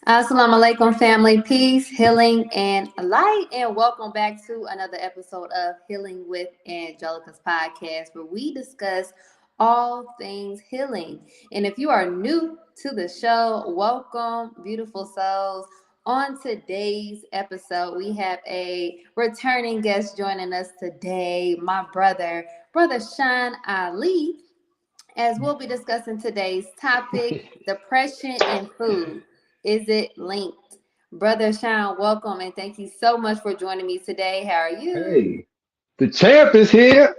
Assalamu alaikum, family. Peace, healing, and light. And welcome back to another episode of Healing with Angelica's podcast, where we discuss all things healing. And if you are new to the show, welcome, beautiful souls. On today's episode, we have a returning guest joining us today, my Brother Sean Ali, as we'll be discussing today's topic, depression and food. Is it linked? Brother Sean, welcome and thank you so much for joining me today. How are you? Hey, the champ is here.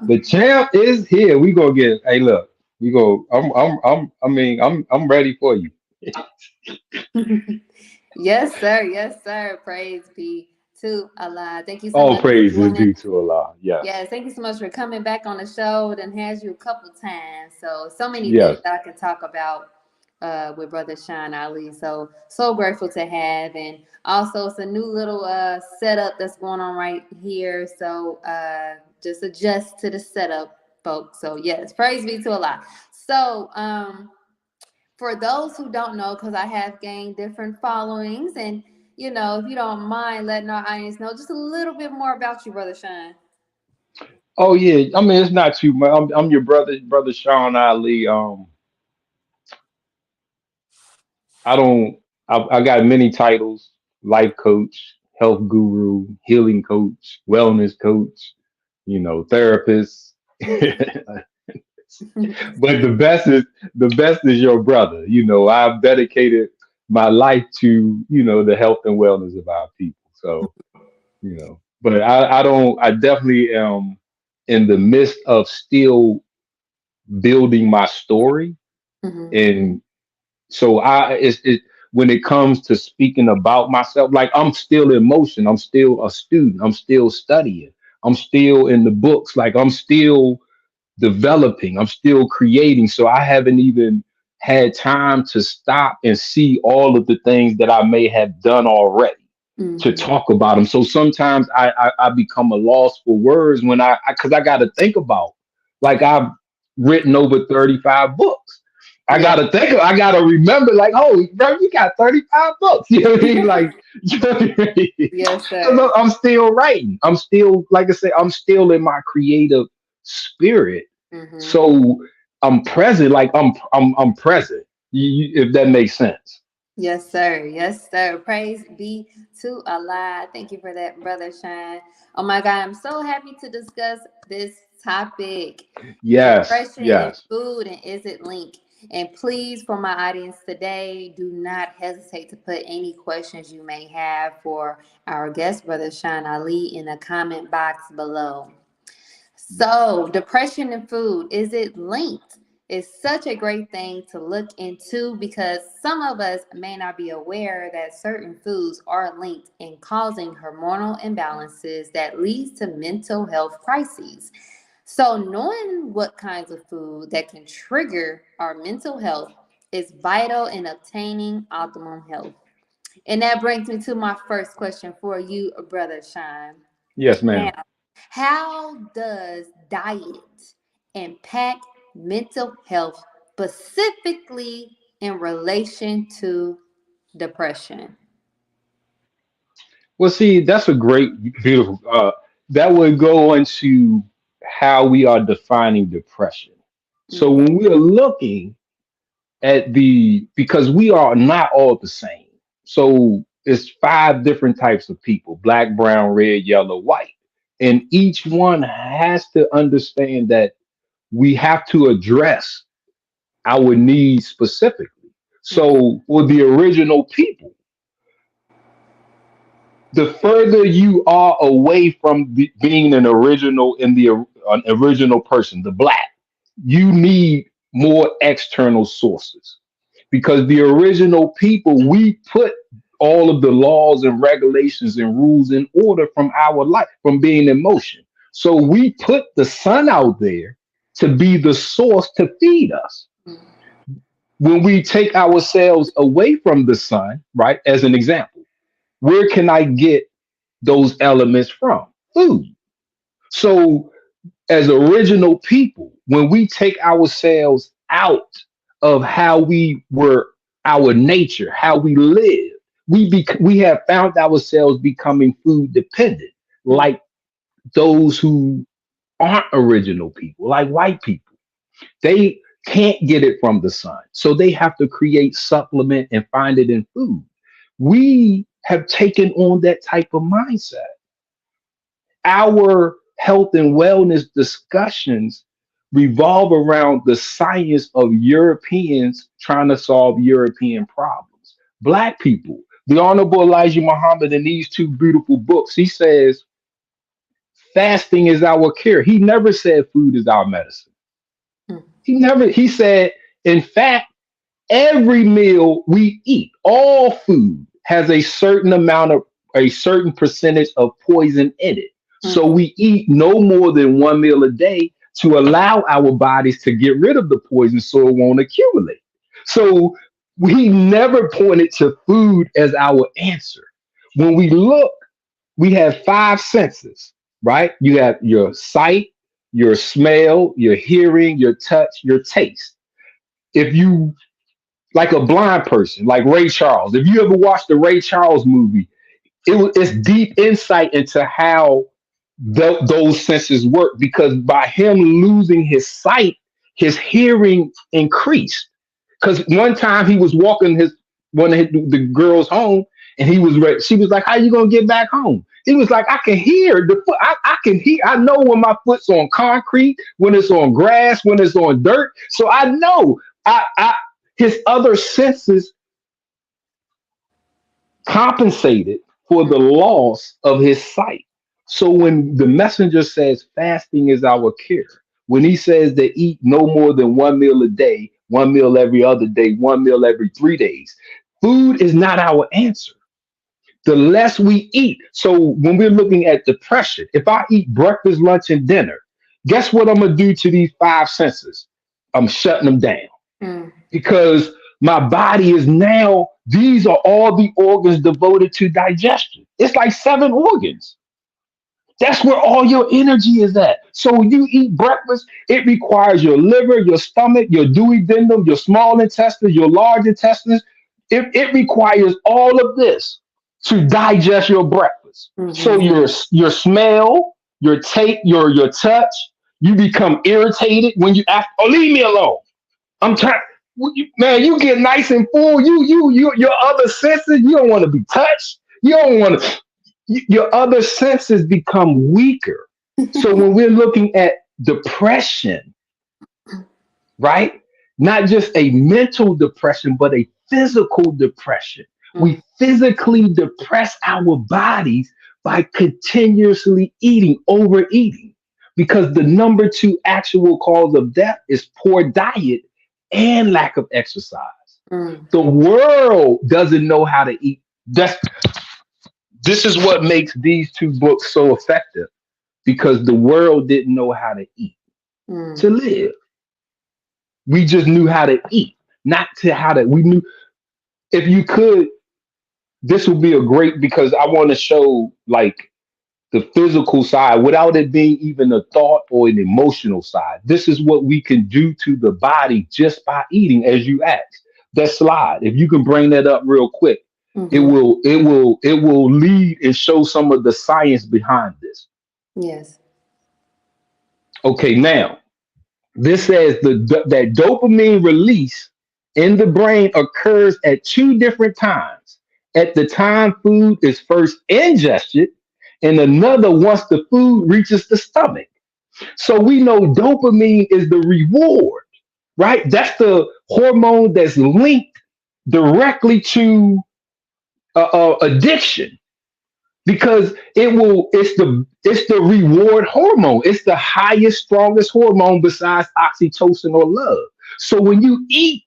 The champ is here. We gonna get. Hey, look. We go. I mean, I'm ready for you. Yes, sir. Yes, sir. Praise be to Allah. Thank you so All much for praises joining. due to Allah. Yes. Yes, thank you so much for coming back on the show. Then has you a couple times. So many things Yes. that I can talk about with Brother Sean Ali. So grateful to have. And also it's a new little setup that's going on right here. So just adjust to the setup, folks. So yes, praise be to Allah. So for those who don't know, because I have gained different followings, and if you don't mind letting our audience know just a little bit more about you, Brother Sean. Oh yeah. I mean, it's not too much. I'm your brother Sean Ali. I don't. I got many titles: life coach, health guru, healing coach, wellness coach. Therapist. But the best is your brother. I've dedicated my life to the health and wellness of our people. So but I don't. I definitely am in the midst of still building my story, Hmm. and so when it comes to speaking about myself, like I'm still in motion. I'm still a student. I'm still studying. I'm still in the books. Like I'm still developing. I'm still creating. So I haven't even had time to stop and see all of the things that I may have done already to Hmm. talk about them. So sometimes I become a loss for words when because I got to think about, like, I've written over 35 books. Yeah. I gotta remember, like, oh, bro, you got 35 books. You know what I mean? Like, you know what I mean? Yes, 'Cause sir. I'm still writing. I'm still, like I say, I'm still in my creative spirit. Hmm. So I'm present, like I'm present. If that makes sense. Yes, sir. Yes, sir. Praise be to Allah. Thank you for that, Brother Shine. Oh my God, I'm so happy to discuss this topic. Yes, Depression and yes. food, and is it linked? And please, for my audience today, do not hesitate to put any questions you may have for our guest, Brother Shine Ali, in the comment box below. So, depression and food, is it linked? It's such a great thing to look into because some of us may not be aware that certain foods are linked in causing hormonal imbalances that leads to mental health crises. So, knowing what kinds of food that can trigger our mental health is vital in obtaining optimum health. And that brings me to my first question for you, Brother Shine. Yes, Now, ma'am. how does diet impact mental health specifically in relation to depression? Well, see, that's a great, beautiful. That would go into how we are defining depression. So Mm-hmm. when we are looking at because we are not all the same. So it's five different types of people: black, brown, red, yellow, white. And each one has to understand that we have to address our needs specifically. So for the original people, the further you are away from being an original in an original person, the black, you need more external sources because the original people, we put all of the laws and regulations and rules in order from our life, from being in motion. So we put the sun out there to be the source to feed us. When we take ourselves away from the sun, right, as an example, where can I get those elements from? Food. So, as original people, when we take ourselves out of how we were, our nature, how we live, we have found ourselves becoming food dependent, like those who aren't original people, like white people. They can't get it from the sun, so they have to create supplement and find it in food. We have taken on that type of mindset. Our health and wellness discussions revolve around the science of Europeans trying to solve European problems. Black people, the Honorable Elijah Muhammad, in these two beautiful books, he says fasting is our cure. He never said food is our medicine. He said, in fact, every meal we eat, all food has a certain percentage of poison in it. So we eat no more than one meal a day to allow our bodies to get rid of the poison so it won't accumulate. So we never pointed to food as our answer. When we look, we have five senses, right? You have your sight, your smell, your hearing, your touch, your taste. If you, like a blind person, like Ray Charles, if you ever watched the Ray Charles movie, it's deep insight into how those senses work, because by him losing his sight, his hearing increased. Because one time he was walking one of the girls home, and he was ready. She was like, "How you gonna get back home?" He was like, "I can hear the foot. I can hear. I know when my foot's on concrete, when it's on grass, when it's on dirt. So I know. His other senses compensated for the loss of his sight. So when the messenger says fasting is our cure, when he says to eat no more than one meal a day, one meal every other day, one meal every 3 days, food is not our answer. The less we eat. So when we're looking at depression, if I eat breakfast, lunch, and dinner, guess what I'm going to do to these five senses? I'm shutting them down because my body is now, these are all the organs devoted to digestion. It's like 7 organs. That's where all your energy is at. So when you eat breakfast, it requires your liver, your stomach, your duodenum, your small intestines, your large intestines. It requires all of this to digest your breakfast. So your smell, your taste, your touch, you become irritated when you ask, "Oh, leave me alone. I'm trying." Man, you get nice and full. Your other senses, you don't want to be touched. You don't want to. Your other senses become weaker. So when we're looking at depression, right? Not just a mental depression, but a physical depression. We physically depress our bodies by continuously eating, overeating, because the number 2 actual cause of death is poor diet and lack of exercise. The world doesn't know how to eat. This is what makes these 2 books so effective, because the world didn't know how to eat to live. We just knew how to eat, not to how to. We knew, if you could, this would be a great, because I want to show like the physical side without it being even a thought or an emotional side. This is what we can do to the body just by eating, as you asked. That slide, if you can bring that up real quick. It will lead and show some of the science behind this. Yes. Okay, now this says that dopamine release in the brain occurs at 2 different times. At the time food is first ingested, and another once the food reaches the stomach. So we know dopamine is the reward, right? That's the hormone that's linked directly to addiction, because it's the reward hormone. It's the highest, strongest hormone besides oxytocin or love. So when you eat,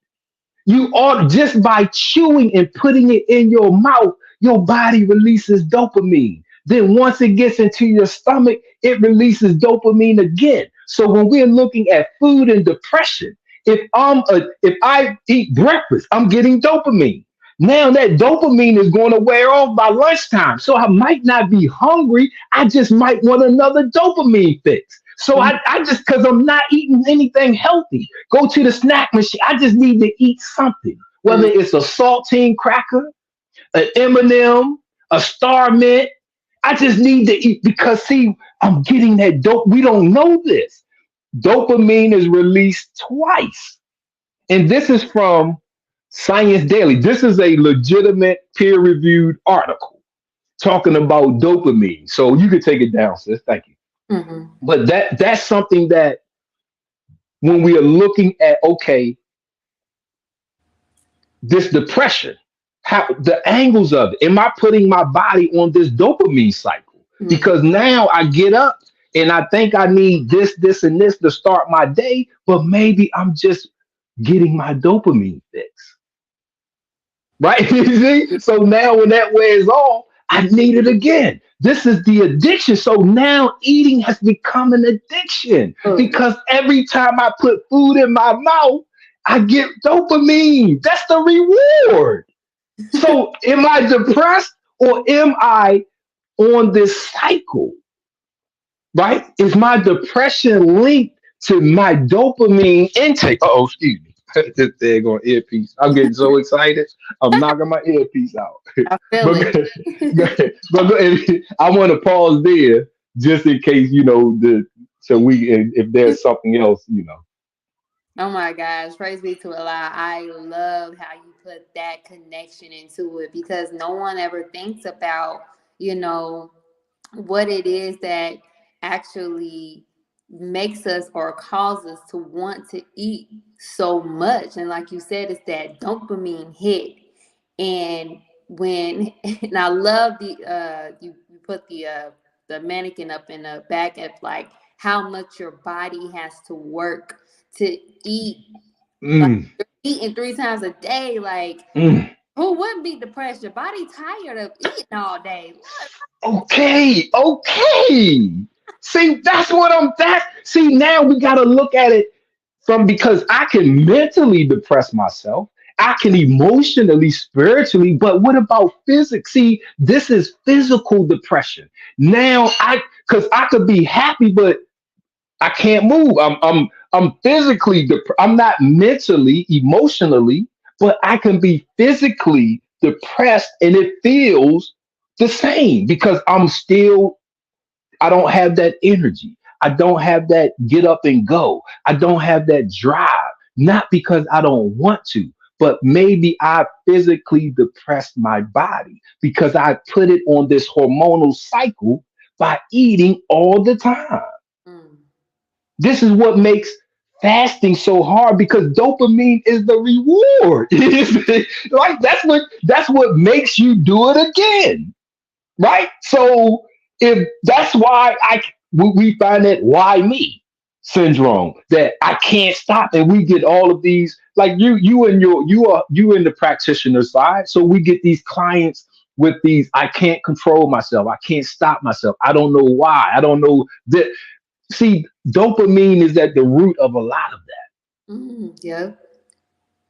you ought, just by chewing and putting it in your mouth, your body releases dopamine. Then once it gets into your stomach, it releases dopamine again. So when we're looking at food and depression, if I eat breakfast, I'm getting dopamine. Now that dopamine is going to wear off by lunchtime. So I might not be hungry. I just might want another dopamine fix. So I just, because I'm not eating anything healthy, go to the snack machine. I just need to eat something, whether it's a saltine cracker, an M&M, a Star Mint. I just need to eat because, see, I'm getting that dope. We don't know this. Dopamine is released twice. And this is from Science Daily. This is a legitimate peer-reviewed article talking about dopamine. So you can take it down, sis. Thank you. But that's something that when we are looking at, okay, this depression, how the angles of it, am I putting my body on this dopamine cycle? Because now I get up and I think I need this, and this to start my day, but maybe I'm just getting my dopamine fix. Right? You see? So now when that wears off, I need it again. This is the addiction. So now eating has become an addiction because every time I put food in my mouth, I get dopamine. That's the reward. So am I depressed or am I on this cycle? Right? Is my depression linked to my dopamine intake? Oh, excuse me. This daggone earpiece. I'm getting so excited. I'm knocking my earpiece out. I feel it. But I want to pause there just in case, so if there's something else. Oh my gosh, praise be to Allah. I love how you put that connection into it because no one ever thinks about, what it is that actually makes us or causes us to want to eat so much. And like you said, it's that dopamine hit. And and I love you put the mannequin up in the back at like how much your body has to work to eat. Like you're eating 3 times a day. Like who wouldn't be depressed? Your body tired of eating all day. Okay. See, see, now we got to look at it because I can mentally depress myself. I can emotionally, spiritually, but what about physics? See, this is physical depression. Now because I could be happy, but I can't move. I'm physically I'm not mentally, emotionally, but I can be physically depressed and it feels the same because I don't have that energy. I don't have that get up and go. I don't have that drive, not because I don't want to, but maybe I physically depressed my body because I put it on this hormonal cycle by eating all the time. This is what makes fasting so hard because dopamine is the reward. Like that's what makes you do it again. Right? So if that's why we find that why me syndrome, that I can't stop, and we get all of these, like you in the practitioner side, so we get these clients with these, I can't control myself, I can't stop myself, I don't know why, I don't know that. See, dopamine is at the root of a lot of that. Yeah.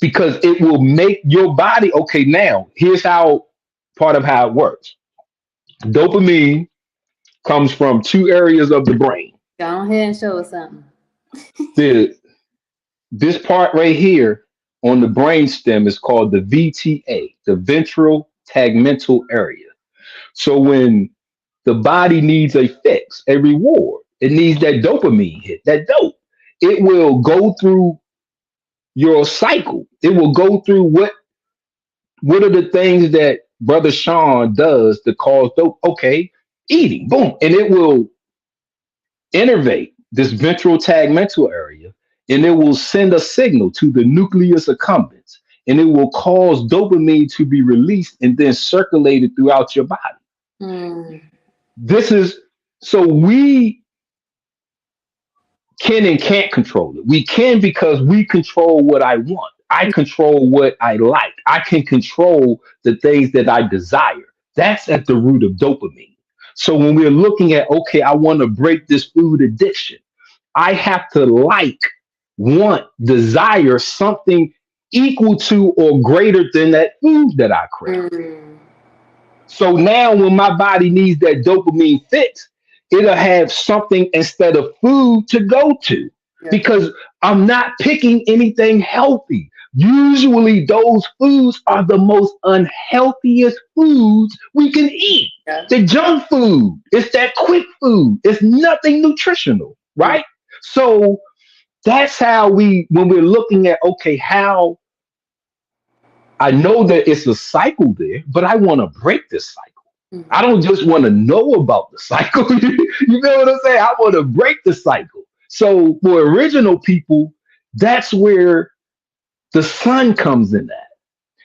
Because it will make your body, okay, now here's part of how it works. Dopamine comes from 2 areas of the brain. Go ahead and show us something. This part right here on the brain stem is called the VTA, the ventral tegmental area. So when the body needs a fix, a reward, it needs that dopamine hit, that dope. It will go through your cycle. It will go through what are the things that Brother Sean does to cause dope? Okay, eating, boom. And it will innervate this ventral tegmental area. and it will send a signal to the nucleus accumbens, and it will cause dopamine to be released and then circulated throughout your body. Mm. This is so we can and can't control it. We can because we control what I want. I control what I like. I can control the things that I desire. That's at the root of dopamine. So when we're looking at, okay, I want to break this food addiction, I have to like, want, desire something equal to or greater than that food that I crave. Mm. So now when my body needs that dopamine fix, it'll have something instead of food to go to Yeah. because I'm not picking anything healthy. Usually those foods are the most unhealthiest foods we can eat. Yeah. The junk food, it's that quick food. It's nothing nutritional, right? So that's how when we're looking at, okay, how I know that it's a cycle there, but I want to break this cycle. Mm. I don't just want to know about the cycle. You know what I'm saying? I want to break the cycle. So for original people, that's where the sun comes in at.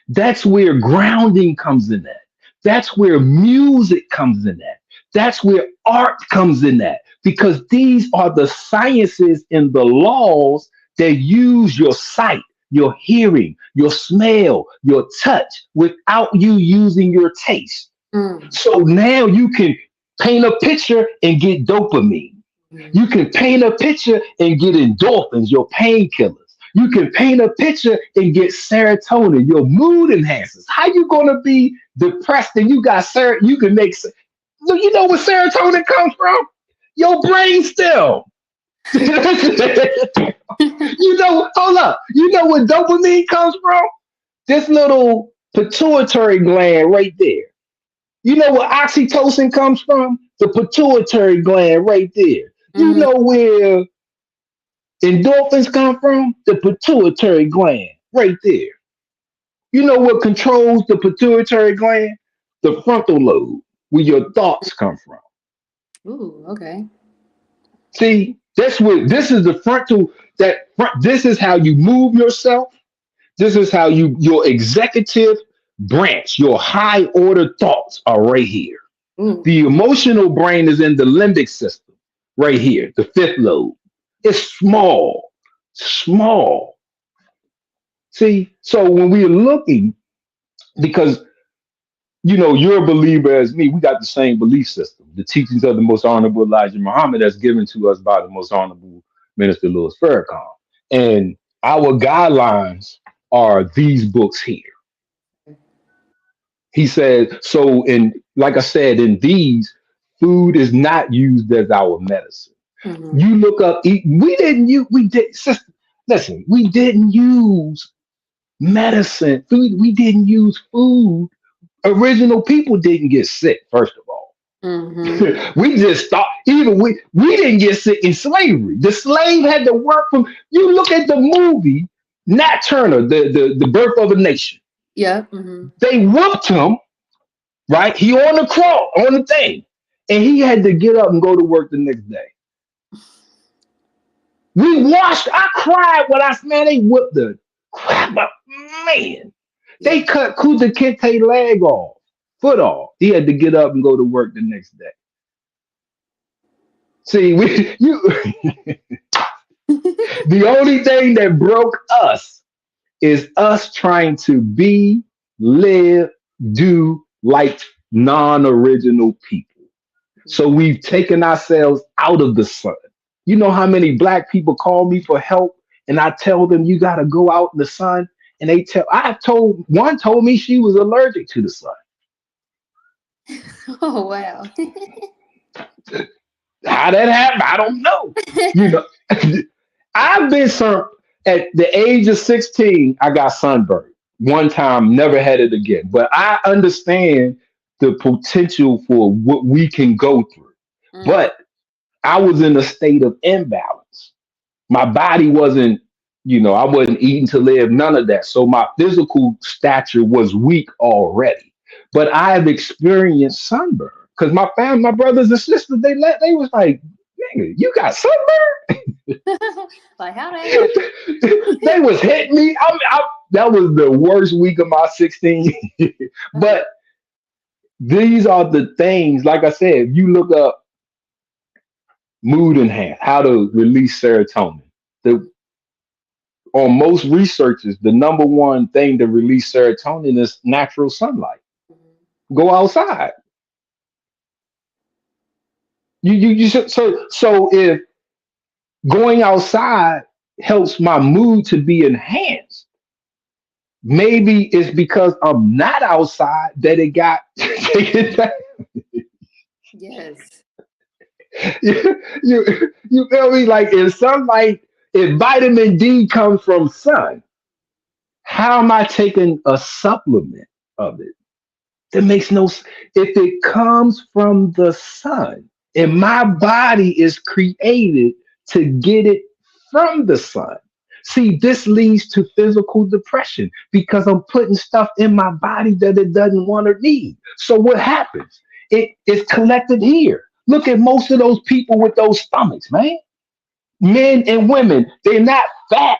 That's where grounding comes in at. That's where music comes in at. That's where art comes in at. Because these are the sciences and the laws that use your sight, your hearing, your smell, your touch without you using your taste. Mm. So now you can paint a picture and get dopamine. Mm. You can paint a picture and get endorphins, your painkillers. You can paint a picture and get serotonin, your mood enhancers. How you gonna be depressed and you got you can make you know where serotonin comes from? Your brain stem. You know, hold up. You know where dopamine comes from? This little pituitary gland right there. You know where oxytocin comes from? The pituitary gland right there. You Mhm. know where endorphins come from? The pituitary gland right there. You know what controls the pituitary gland? The frontal lobe, where your thoughts come from. Ooh, okay. See, that's what this is the frontal this is how you move yourself. This is how your executive branch, your high order thoughts are right here. Mm. The emotional brain is in the limbic system, right here, the fifth lobe. It's small, small. See, so when we're looking, because you're a believer as me, we got the same belief system. The teachings of the most honorable Elijah Muhammad that's given to us by the most honorable Minister Louis Farrakhan. And our guidelines are these books here. He said, so in like I said, in these, food is not used as our medicine. Mhm. You look up, we didn't use, we did, sister, listen, we didn't use medicine. Food, we didn't use food. Original people didn't get sick, first of all. Mhm. We just thought, even we didn't get sick in slavery. The slave had to work from, you look at the movie, Nat Turner, the Birth of a Nation. Yeah. Mhm. They whooped him, right? He on the cross, on the thing. And he had to get up and go to work the next day. I cried when man, they whipped the crap up. Man, they cut Kuta Kinte leg off, foot off. He had to get up and go to work the next day. See, the only thing that broke us is us trying to be, live, do like non-original people. So we've taken ourselves out of the sun. You know how many black people call me for help and I tell them you got to go out in the sun, and one told me she was allergic to the sun. Oh wow. How that happened, I don't know. You know, I've been at the age of 16, I got sunburned one time, never had it again. But I understand the potential for what we can go through. Mm. But I was in a state of imbalance. My body wasn't, I wasn't eating to live, none of that. So my physical stature was weak already. But I have experienced sunburn because my family, my brothers and sisters, they was like, nigga, you got sunburn? Like, how that They was hitting me. That was the worst week of my 16 years. happen? But these are the things, like I said, you look up mood enhance, how to release serotonin. The On most researchers, the number one thing to release serotonin is natural sunlight. Go outside. So if going outside helps my mood to be enhanced, maybe it's because I'm not outside that it got taken down. Yes. You feel me? Like if sunlight, if vitamin D comes from sun, how am I taking a supplement of it? That makes no sense. If it comes from the sun, and Mm, my body is created to get it from the sun. See, this leads to physical depression because I'm putting stuff in my body that it doesn't want or need. So what happens? It is collected here. Look at most of those people with those stomachs, man. Men and women, they're not fat,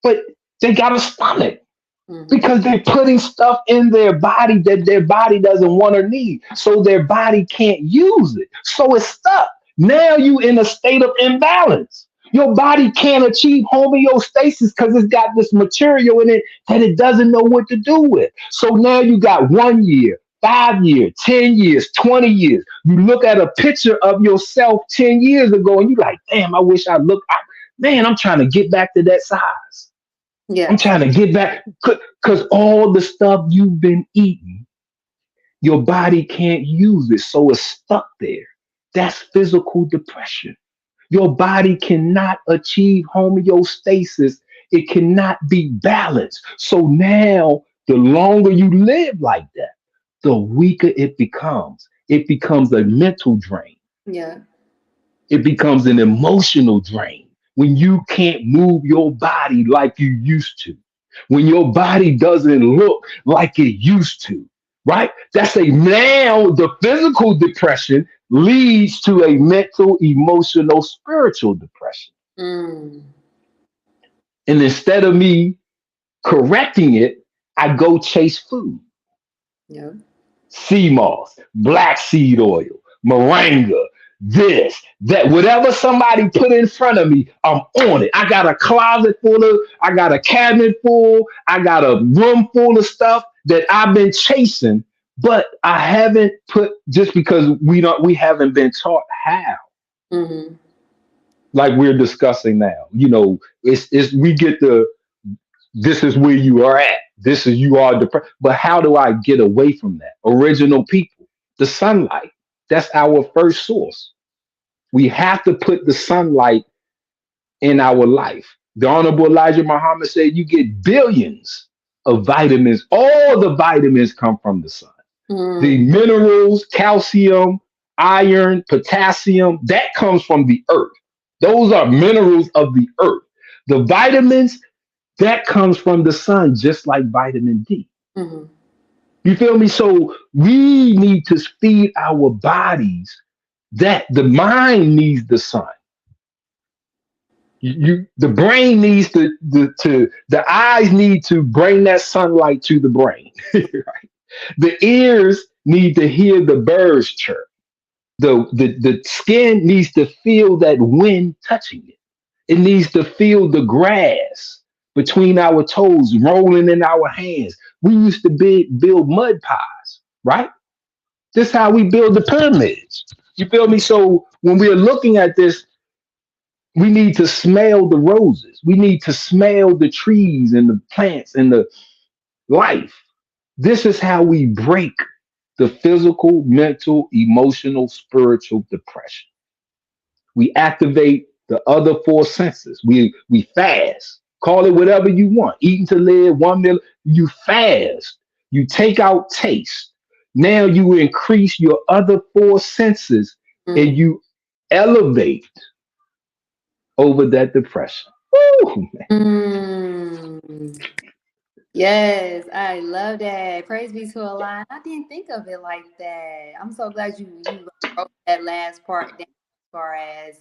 but they got a stomach mhm. because they're putting stuff in their body that their body doesn't want or need. So their body can't use it. So it's stuck. Now you in a state of imbalance. Your body can't achieve homeostasis because it's got this material in it that it doesn't know what to do with. So now you got 1 year, 5 years, 10 years, 20 years. You look at a picture of yourself 10 years ago and you're like, damn, I wish I looked. Man, I'm trying to get back to that size. I'm Yes. trying to get back because all the stuff you've been eating, your body can't use it. So it's stuck there. That's physical depression. Your body cannot achieve homeostasis. It cannot be balanced. So now, the longer you live like that, the weaker it becomes. It becomes a mental drain. Yeah. It becomes an emotional drain when you can't move your body like you used to, when your body doesn't look like it used to, right? That's a now the physical depression leads to a mental, emotional, spiritual depression. Mm. And instead of me correcting it, I go chase food. Yeah. Sea moss, black seed oil, moringa, this, that, whatever somebody put in front of me, I'm on it. I got a closet full of, I got a cabinet full, I got a room full of stuff that I've been chasing, but I haven't put just because we haven't been taught how, Mm-hmm. like we're discussing now. It's we get the this is where you are at. This is you are depressed. But how do I get away from that? Original people, the sunlight. That's our first source. We have to put the sunlight in our life. The Honorable Elijah Muhammad said you get billions of vitamins. All the vitamins come from the sun. The Mm. minerals, calcium, iron, potassium, that comes from the earth. Those are minerals of the earth. The vitamins, that comes from the sun, just like vitamin D. Mm-hmm. You feel me? So we need to feed our bodies that the mind needs the sun. The brain needs the eyes need to bring that sunlight to the brain. Right? The ears need to hear the birds chirp. The skin needs to feel that wind touching it. It needs to feel the grass between our toes rolling in our hands. We used to build mud pies, right? This is how we build the pyramids. You feel me? So when we're looking at this, we need to smell the roses. We need to smell the trees and the plants and the life. This is how we break the physical, mental, emotional, spiritual depression. We activate the other four senses. We fast. Call it whatever you want. Eating to live, 1 meal. You fast. You take out taste. Now you increase your other four senses and Mm. you elevate over that depression. Woo! Mm. Yes, I love that. Praise be to Allah. I didn't think of it like that. I'm so glad you wrote that last part down as far as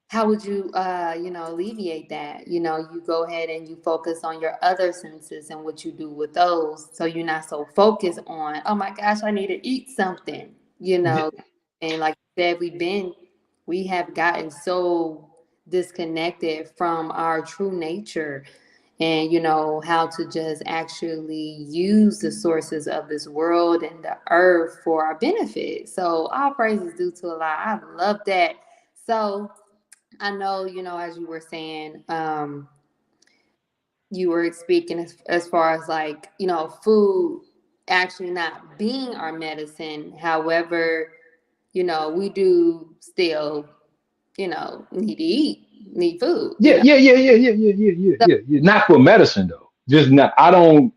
how would you, alleviate that? You go ahead and you focus on your other senses and what you do with those. So you're not so focused on, oh my gosh, I need to eat something, And like you said, we have gotten so disconnected from our true nature and, how to just actually use the sources of this world and the earth for our benefit. So all praises due to Allah. I love that. So, I know, as you were saying, you were speaking as far as like, food actually not being our medicine. However, we do still, need to eat, need food, Yeah, yeah, yeah, yeah, yeah, yeah, yeah, yeah, So, yeah, yeah. Not for medicine though. Just not. I don't.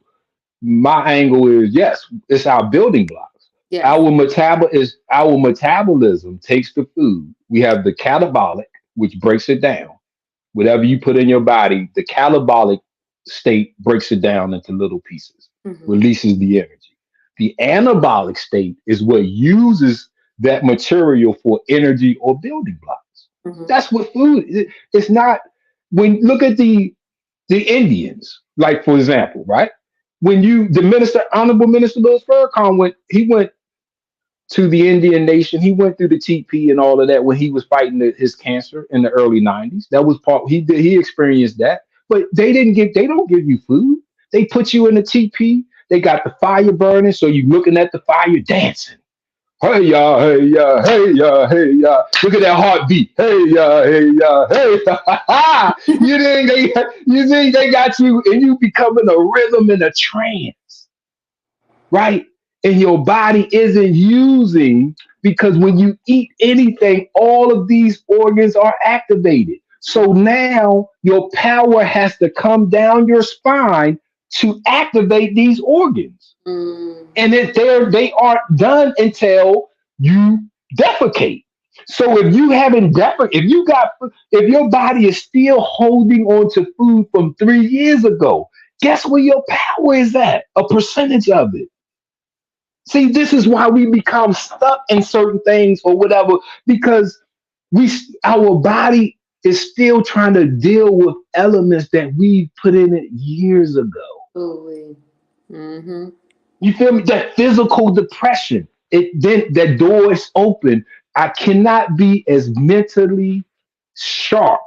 My angle is yes, it's our building blocks. yes. Our metabolism takes the food. We have the catabolic, which breaks it down. Whatever you put in your body, the catabolic state breaks it down into little pieces, Mm-hmm. releases the energy. The anabolic state is what uses that material for energy or building blocks. Mm-hmm. That's what it's not. When look at the Indians, like for example, right? When the minister, Honorable Minister Louis Farrakhan went to the Indian nation. He went through the TP and all of that when he was fighting his cancer in the early '90s. That was part he experienced that. But they don't give you food. They put you in the TP. They got the fire burning, so you looking at the fire dancing. Hey ya, hey ya, hey ya, hey ya. Look at that heartbeat. Hey ya, hey ya, hey ya. You think they got you and you becoming a rhythm in a trance, right? And your body isn't using because when you eat anything, all of these organs are activated. So now your power has to come down your spine to activate these organs. Mm, And they aren't done until you defecate. So if you haven't if your body is still holding on to food from 3 years ago, guess where your power is at? A percentage of it. See, this is why we become stuck in certain things or whatever, because our body is still trying to deal with elements that we put in it years ago. absolutely. Mm-hmm. You feel me? That physical depression. It then that door is open. I cannot be as mentally sharp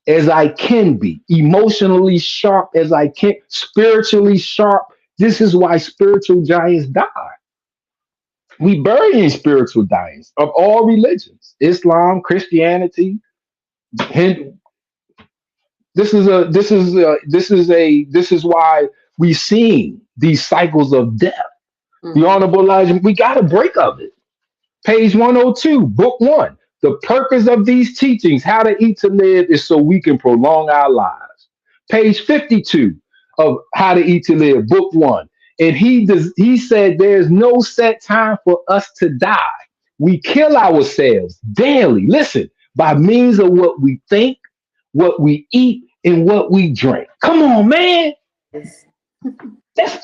as I can be, emotionally sharp as I can, spiritually sharp. This is why spiritual giants die. We burying spiritual giants of all religions, Islam, Christianity, Hindu. This is why we seeing these cycles of death. The Mm-hmm. Honorable Elijah, we got a break of it. Page 102, book one. The purpose of these teachings, how to eat to live, is so we can prolong our lives. Page 52 of How to Eat to Live, book one. And he said there's no set time for us to die. We kill ourselves daily. Listen, by means of what we think, what we eat, and what we drink. Come on, man. Yes. That's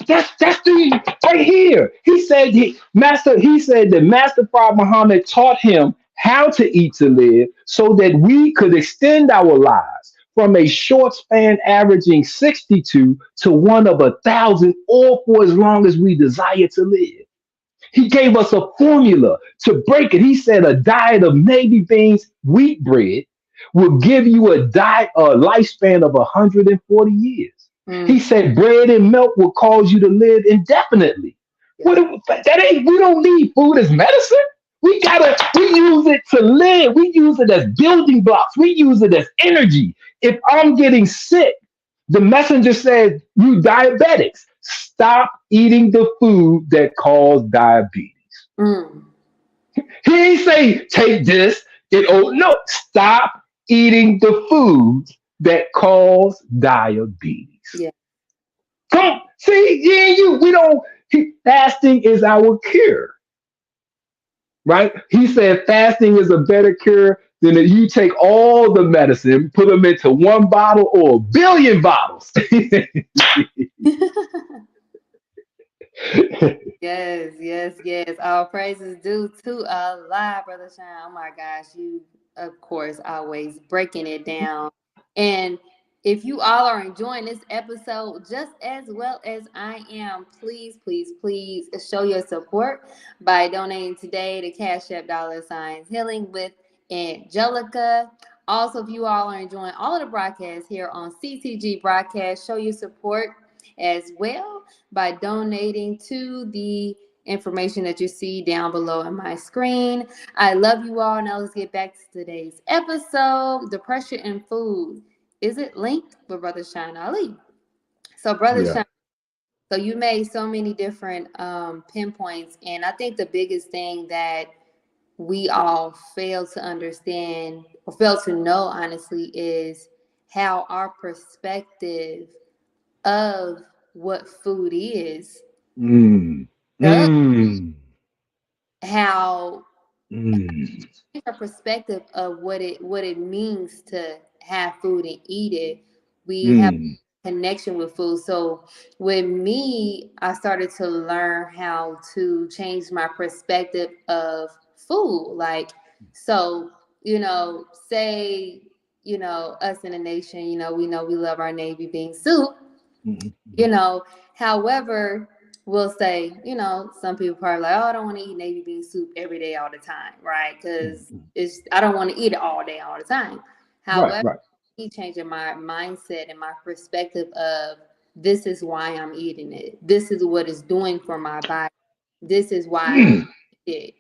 the right here. He said that Master Prophet Muhammad taught him how to eat to live so that we could extend our lives from a short span averaging 62 to one of 1,000, or for as long as we desire to live. He gave us a formula to break it. He said a diet of navy beans, wheat bread will give you a lifespan of 140 years. Mm, He said bread and milk will cause you to live indefinitely. yeah. We don't need food as medicine. We use it to live. We use it as building blocks. We use it as energy. If I'm getting sick, the messenger said, you diabetics, stop eating the food that cause diabetes. Mm, He ain't say take this. No, stop eating the foods that cause diabetes. yeah. Come on, see, yeah, we don't. Fasting is our cure, right? He said fasting is a better cure than if you take all the medicine, put them into one bottle or a billion bottles. Yes, yes, yes. All praises due to Allah, Brother Sean. Oh my gosh, you of course, always breaking it down. And if you all are enjoying this episode just as well as I am, please, please, please show your support by donating today to Cash App $ Healing with Angelica. Also, if you all are enjoying all of the broadcasts here on CTG Broadcast, show your support as well by donating to the information that you see down below on my screen. I love you all. Now let's get back to today's episode. Depression and food. Is it linked with Brother Shine Ali? So Brother Yeah. Shine, so you made so many different pinpoints, and I think the biggest thing that we all fail to understand or fail to know, honestly, is how our perspective of what food is, Mm. does, Mm. how Mm. our perspective of what it means to have food and eat it. We have Mm. connection with food. So with me, I started to learn how to change my perspective of food. Like, so, say, us in the nation, we know we love our Navy bean soup, Mm. you know, however, we'll say, some people probably like, oh, I don't want to eat Navy bean soup every day all the time, right? Because I don't want to eat it all day, all the time. Right, However, right. me changing my mindset and my perspective of this is why I'm eating it. This is what it's doing for my body. This is why I Mm. eat it.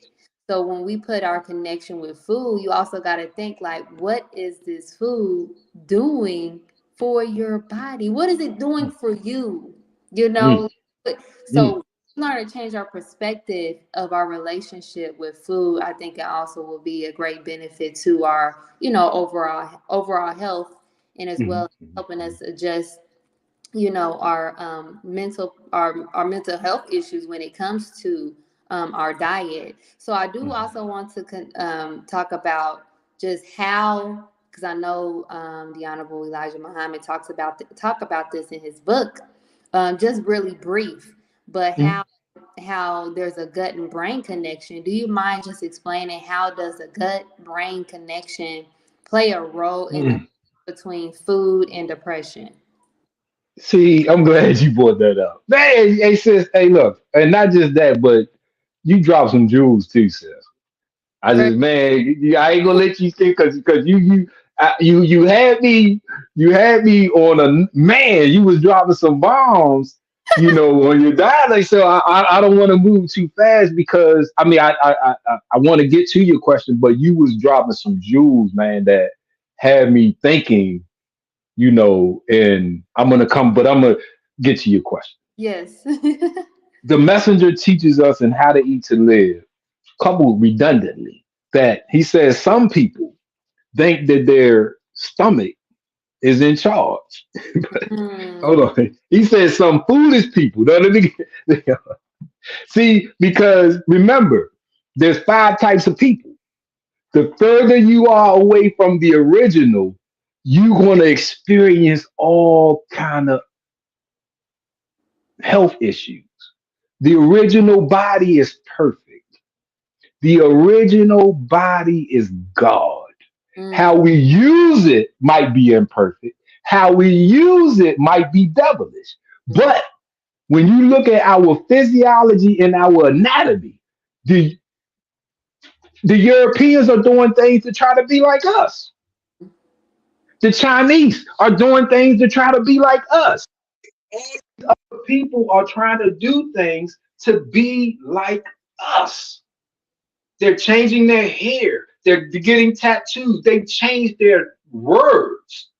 So when we put our connection with food, you also got to think like, what is this food doing for your body? What is it doing for you? You Mm. know? Mm. So learn to change our perspective of our relationship with food. I think it also will be a great benefit to our, overall health, and as well Mm. as helping us adjust, our mental health issues when it comes to our diet. So I do also want to talk about just how, because I know the Honorable Elijah Muhammad talk about this in his book, just really brief, but Mm. how there's a gut and brain connection. Do you mind just explaining how does a gut brain connection play a role in Mm. between food and depression? See, I'm glad you brought that up. Man, hey, sis, hey, look, and not just that, but you dropped some jewels too, sis. I For just, man, I ain't gonna let you think because you had me on a man. You was dropping some bombs, on your diet. Like, so I don't want to move too fast because I mean I want to get to your question, but you was dropping some jewels, man, that had me thinking, and but I'm gonna get to your question. Yes. The messenger teaches us in how to eat to live, coupled redundantly, that he says some people think that their stomach is in charge. Hold Mm, on. He says some foolish people. See, because remember, there's five types of people. The further you are away from the original, you're going to experience all kind of health issues. The original body is perfect. The original body is God. How mm, we use it might be imperfect. How we use it might be devilish. mm, But when you look at our physiology and our anatomy, the the Europeans are doing things to try to be like us. The Chinese are doing things to try to be like us. People are trying to do things to be like us. They're changing their hair. They're getting tattoos. They changed their words.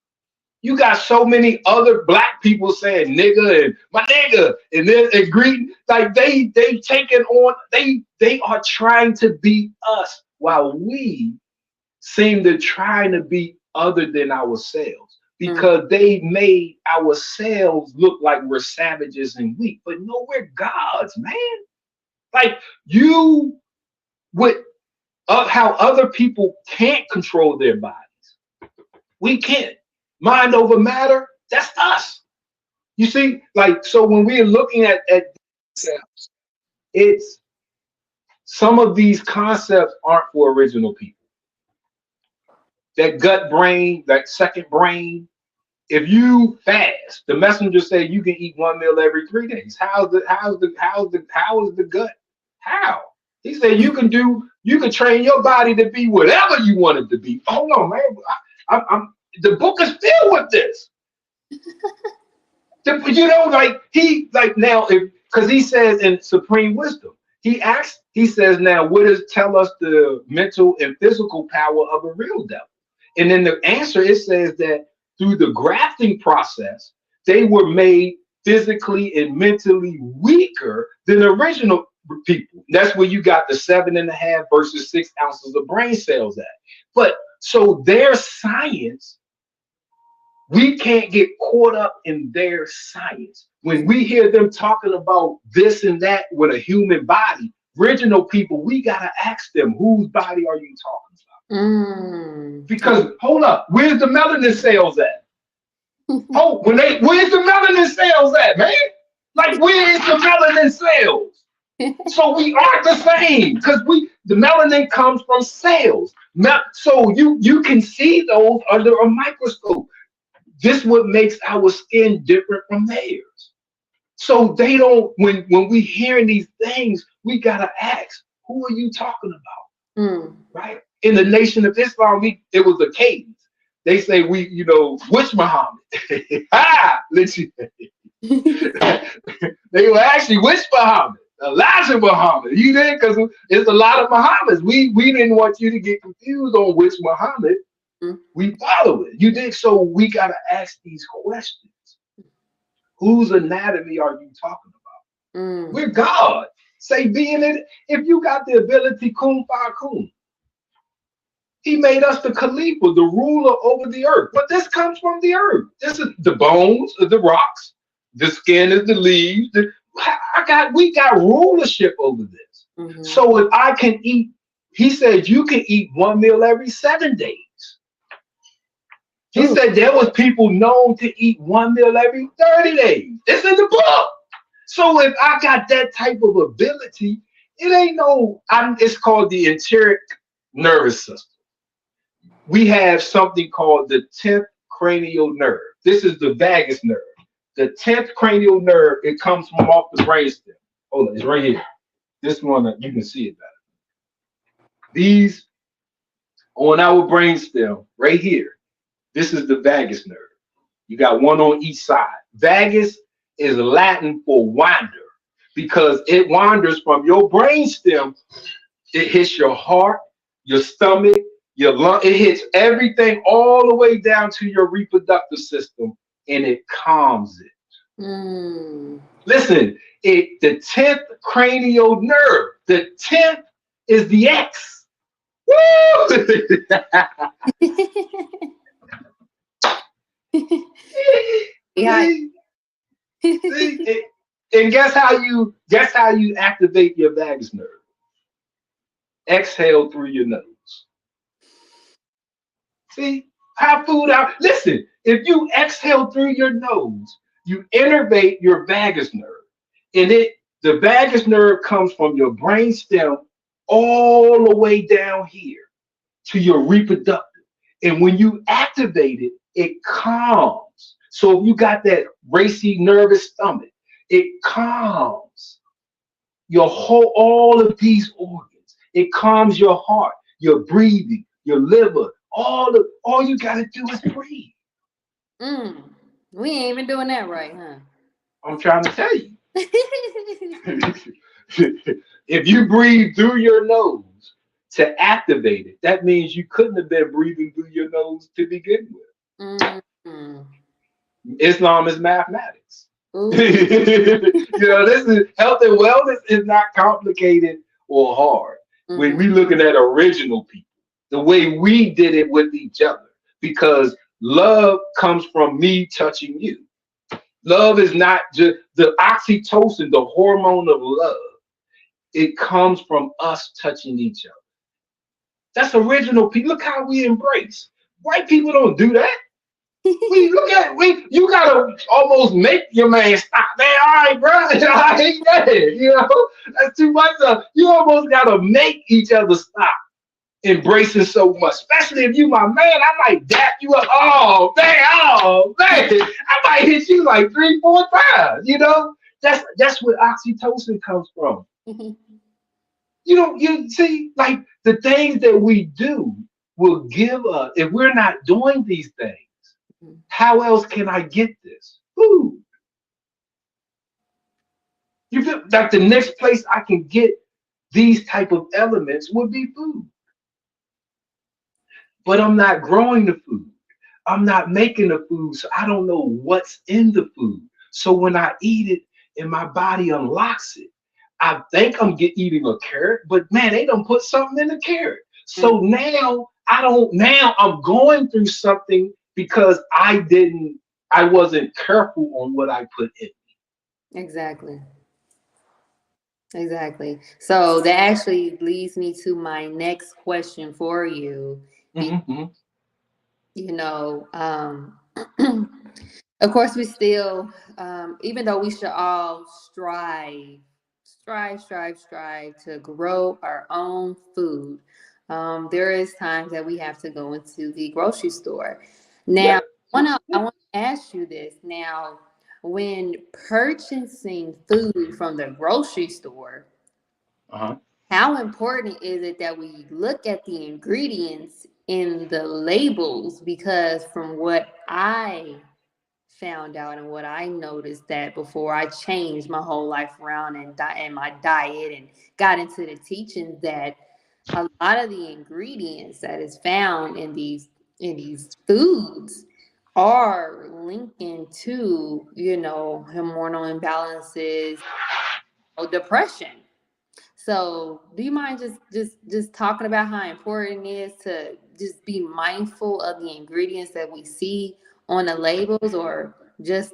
You got so many other black people saying nigga and my nigga and then agree like they taking on they are trying to be us while we seem to trying to be other than ourselves mm, because they made ourselves look like we're savages and weak, but no, we're gods, man. Like you would how other people can't control their bodies. We can't. Mind over matter, that's us. You see, like, so when we're looking at concepts, it's some of these concepts aren't for original people. that gut brain, that second brain. If you fast, the messenger said you can eat one meal every 3 days. How is the gut? How? He said you can train your body to be whatever you want it to be. Hold on, man. The book is filled with this. Like now, because he says in Supreme Wisdom, he says now, tell us the mental and physical power of a real devil? And then the answer, it says that through the grafting process, they were made physically and mentally weaker than the original people. That's where you got the 7.5 versus 6 ounces of brain cells at. But so their science, we can't get caught up in their science. When we hear them talking about this and that with a human body, original people, we gotta ask them, whose body are you talking about? Because hold up, where's the melanin cells at? Where's the melanin cells at, man? Like, where is the melanin cells? So we aren't the same, because the melanin comes from cells. So you can see those under a microscope. This what makes our skin different from theirs. So they don't, when we hearing these things, we gotta ask, who are you talking about? Right? In the Nation of Islam, it was the cadence. They say which Muhammad? They were actually which Muhammad? Elijah Muhammad. You did, because it's a lot of Muhammads. We didn't want you to get confused on which Muhammad. We follow it. You did. So we gotta ask these questions. Whose anatomy are you talking about? We're God. Say being it. If you got the ability, kun fa kun. He made us the Khalifa, the ruler over the earth. But this comes from the earth. This is the bones of the rocks. The skin is the leaves. We got rulership over this. So if I can eat, he said you can eat one meal every 7 days. He said there was people known to eat one meal every 30 days. It's in the book. So if I got that type of ability, it ain't it's called the enteric nervous system. We have something called the 10th cranial nerve. This is the vagus nerve. The 10th cranial nerve, it comes from off the brainstem. Hold on, it's right here. This one, you can see it better. These on our brainstem, right here. This is the vagus nerve. You got one on each side. Vagus is Latin for wander, because it wanders from your brainstem. It hits your heart, your stomach, your lung. It hits everything all the way down to your reproductive system, and it calms it. Listen, the 10th cranial nerve. The 10th is the X. Woo! Yeah. And guess how you activate your vagus nerve? Exhale through your nose. See, have food out. Listen, if you exhale through your nose, you innervate your vagus nerve. And the vagus nerve comes from your brainstem all the way down here to your reproductive. And when you activate it, it calms. So if you got that racy, nervous stomach, it calms all of these organs. It calms your heart, your breathing, your liver. All you gotta do is breathe. We ain't even doing that right, huh? I'm trying to tell you. If you breathe through your nose to activate it, that means you couldn't have been breathing through your nose to begin with. Islam is mathematics. This is health and wellness is not complicated or hard. When we looking at original people, the way we did it with each other, because love comes from me touching you. Love is not just the oxytocin, the hormone of love. It comes from us touching each other. That's original people. Look how we embrace. White people don't do that. You gotta almost make your man stop. Man, all right, bro. I hate that. That's too much. You almost gotta make each other stop. embracing so much, especially if you my man. I might dap you up. Oh man, I might hit you like 3, 4 times. That's where oxytocin comes from. You see, like the things that we do will give us. If we're not doing these things, how else can I get this? Food. You feel like the next place I can get these type of elements would be food. But I'm not growing the food. I'm not making the food, so I don't know what's in the food. So when I eat it and my body unlocks it, I think eating a carrot, but man, they don't put something in the carrot. So now now I'm going through something because I wasn't careful on what I put in. Exactly. Exactly. So that actually leads me to my next question for you. Mm-hmm. You know, of course, we still, even though we should all strive to grow our own food, there is times that we have to go into the grocery store. Now, Yeah. I want to ask you this. Now, when purchasing food from the grocery store, Uh-huh. how important is it that we look at the ingredients in the labels? Because from what I found out and what I noticed, that before I changed my whole life around and my diet and got into the teachings, that a lot of the ingredients that is found in these foods are linking to, hormonal imbalances or depression. So, do you mind just talking about how important it is to just be mindful of the ingredients that we see on the labels, or just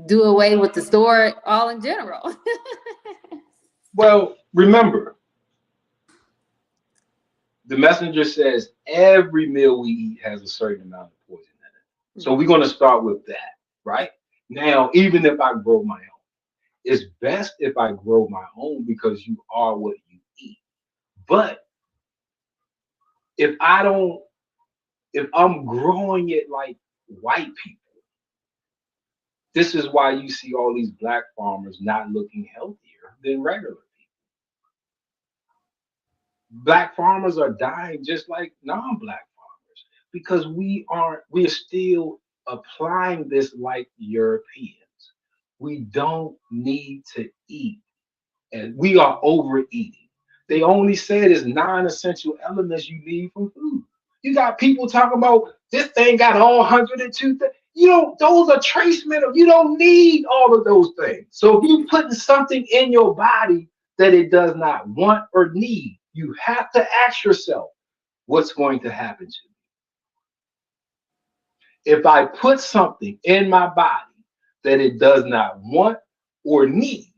do away with the store all in general? Well, remember, the messenger says every meal we eat has a certain amount of poison in it. So we're going to start with that, right? Now, even if I grow my own, it's best if I grow my own because you are what you eat. But if I don't, if I'm growing it like white people, this is why you see all these black farmers not looking healthier than regular people. Black farmers are dying just like non-black farmers because we're still applying this like Europeans. We don't need to eat, and we are overeating. They only said it's non-essential elements you need from food. You got people talking about this thing got all 102 things. Those are trace minerals. You don't need all of those things. So if you're putting something in your body that it does not want or need, you have to ask yourself, what's going to happen to me? If I put something in my body that it does not want or need,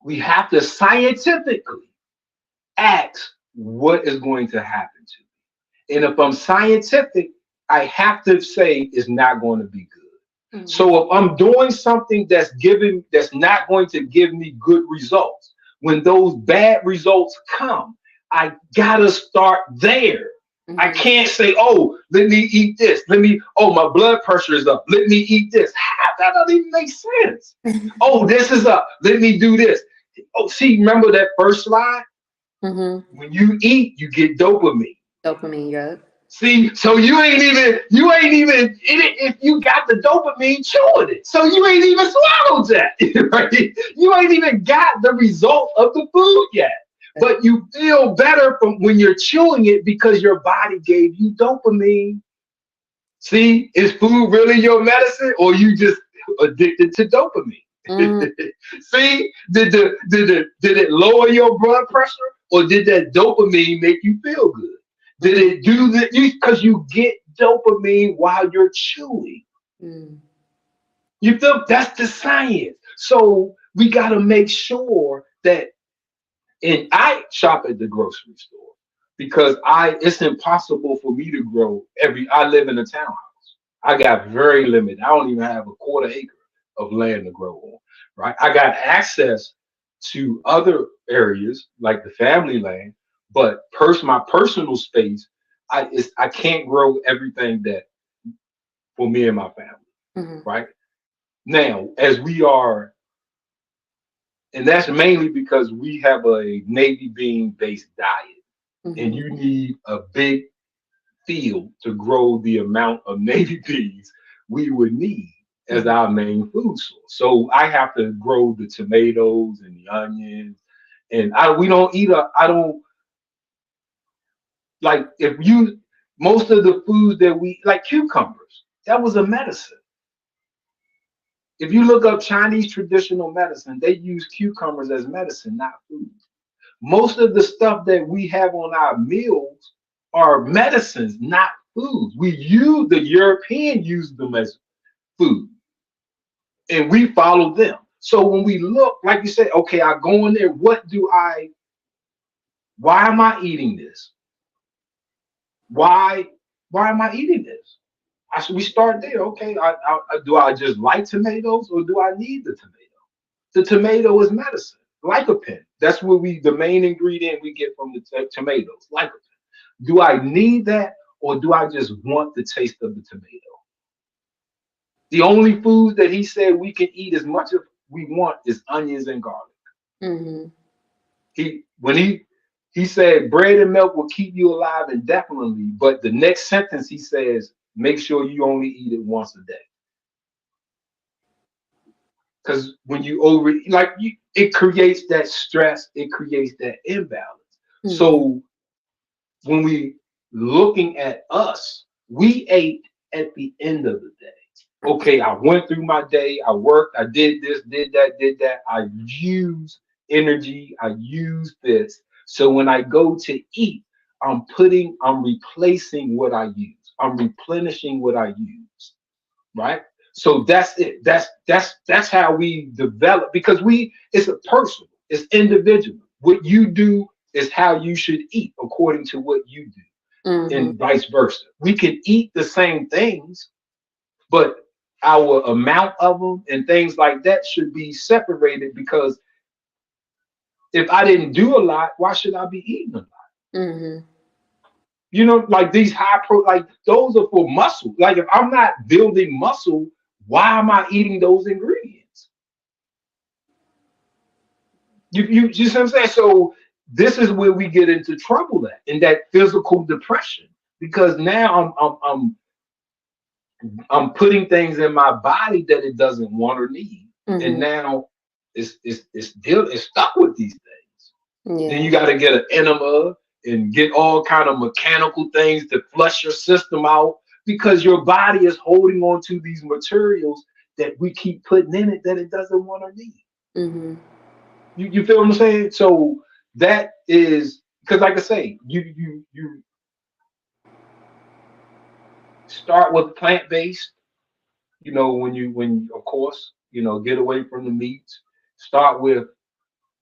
we have to scientifically ask what is going to happen to me. And if I'm scientific, I have to say it's not going to be good. Mm-hmm. So if I'm doing something that's not going to give me good results, when those bad results come, I gotta start there. Mm-hmm. I can't say, oh, let me eat this. My blood pressure is up. Let me eat this. That doesn't even make sense. Oh, this is up. Let me do this. Oh, see, remember that first slide? Mm-hmm. When you eat, you get dopamine. Dopamine, yeah. See, so you ain't even if you got the dopamine chewing it. So you ain't even swallowed that. Right? You ain't even got the result of the food yet. But you feel better from when you're chewing it because your body gave you dopamine. See, is food really your medicine, or you just addicted to dopamine? Mm. See, did it lower your blood pressure, or did that dopamine make you feel good? Did it do that? Because you get dopamine while you're chewing. Mm. You feel that's the science. So we got to make sure that, and I shop at the grocery store because it's impossible for me to grow I live in a townhouse. I got very limited. I don't even have a quarter acre of land to grow on, right? I got access to other areas like the family land, But my personal space, I can't grow everything that for me and my family, Hmm. right? Now, as we are, and that's mainly because we have a navy bean based diet, and Hmm. you need a big field to grow the amount of navy beans we would need as Hmm. our main food source. So I have to grow the tomatoes and the onions, and we don't eat I don't like if you most of the foods that we like cucumbers. That was a medicine. If you look up Chinese traditional medicine, they use cucumbers as medicine, not food. Most of the stuff that we have on our meals are medicines, not foods. The European used them as food, and we follow them. So when we look, like you said, okay, I go in there, why am I eating this? Why, why am I eating this? We start there. Okay, do I just like tomatoes or do I need the tomato? The tomato is medicine, lycopene. That's what the main ingredient we get from the tomatoes, lycopene. Do I need that or do I just want the taste of the tomato? The only food that he said we can eat as much as we want is onions and garlic. Hmm. When he said bread and milk will keep you alive indefinitely, but the next sentence he says, make sure you only eat it once a day. Because when you it creates that stress, it creates that imbalance. Hmm. So when we looking at us, we ate at the end of the day. Okay, I went through my day, I worked, I did this, did that. I used energy, I used this. So when I go to eat, I'm replacing what I use. I'm replenishing what I use. Right? So that's it. That's how we develop because it's a personal, it's individual. What you do is how you should eat according to what you do, Hmm. and vice versa. We can eat the same things, but our amount of them and things like that should be separated because if I didn't do a lot, why should I be eating a lot? Hmm. Like these like those are for muscle. Like if I'm not building muscle, why am I eating those ingredients? You see what I'm saying? So this is where we get into trouble at in that physical depression because now I'm putting things in my body that it doesn't want or need, and Hmm. now it's stuck with these things. Then Yeah. you got to get an enema and get all kind of mechanical things to flush your system out because your body is holding on to these materials that we keep putting in it that it doesn't want or need. Hmm. You feel what I'm saying? So that is because, like I say, you start with plant based. When of course get away from the meats. Start with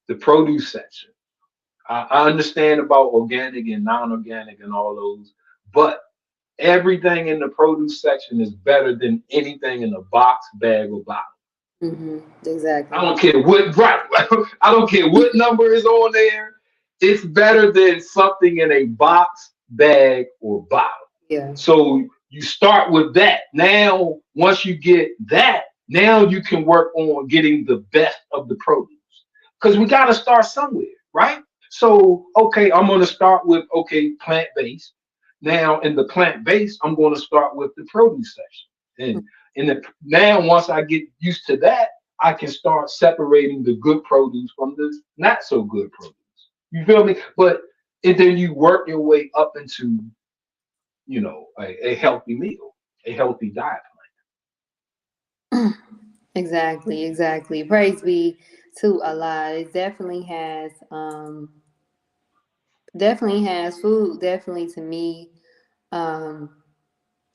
the produce section. I understand about organic and non-organic and all those, but everything in the produce section is better than anything in a box, bag, or bottle. Hmm. I Exactly. don't care what right. I don't care what number is on there. It's better than something in a box, bag, or bottle. Yeah. So you start with that. Now, once you get that, now you can work on getting the best of the produce. Because we got to start somewhere, right? So, okay, I'm going to start with, okay, plant based. Now, in the plant based, I'm going to start with the produce section. Now, once I get used to that, I can start separating the good produce from the not so good produce. You feel me? And then you work your way up into a healthy meal, a healthy diet Exactly, exactly. Praise be to Allah. It definitely has food, definitely to me, um,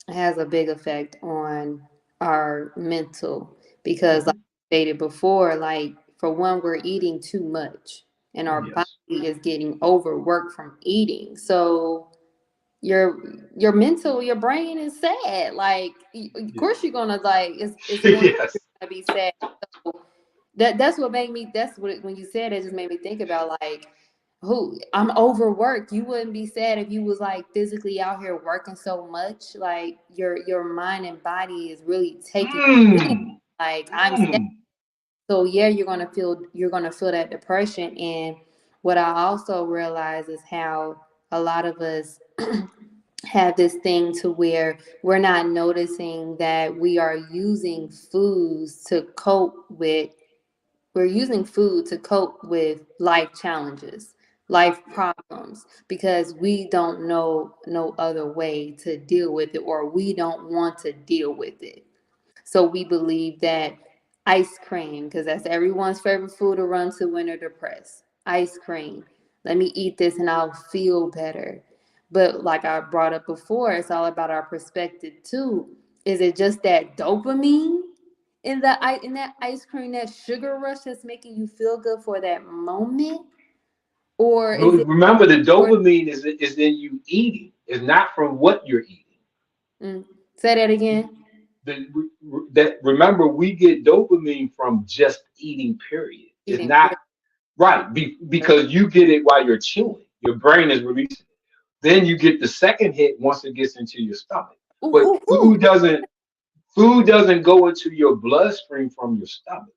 has a big effect on our mental because like plan. I stated before, like for one, we're eating too much and our body Yes. is getting overworked from eating. So your your brain is sad. Like of Yeah. course you're gonna like it's going Yes. to be sad. So that's what made me. That's what when you said it just made me think about like. who I'm overworked. You wouldn't be sad if you was like physically out here working so much. Like your mind and body is really taking you in. Mm, Like I'm sad. mm. So yeah, you're gonna feel that depression. And what I also realize is how a lot of us have this thing to where we're not noticing that we are using foods to cope with we're using food to cope with life challenges, life problems, because we don't know no other way to deal with it, or we don't want to deal with it. So we believe that ice cream, because that's everyone's favorite food to run to when they're depressed. Ice cream. Let me eat this and I'll feel better. But like I brought up before, it's all about our perspective too. Is it just that dopamine in that ice cream, that sugar rush that's making you feel good for that moment? Or is it Remember, the or dopamine is in you eating. It's not from what you're eating. mm, say that again? The, that remember, we get dopamine from just eating. Period. It's Eating not pure. right because you get it while you're chewing. Your brain is releasing it. Then you get the second hit once it gets into your stomach. Ooh, But ooh, ooh. food doesn't go into your bloodstream from your stomach.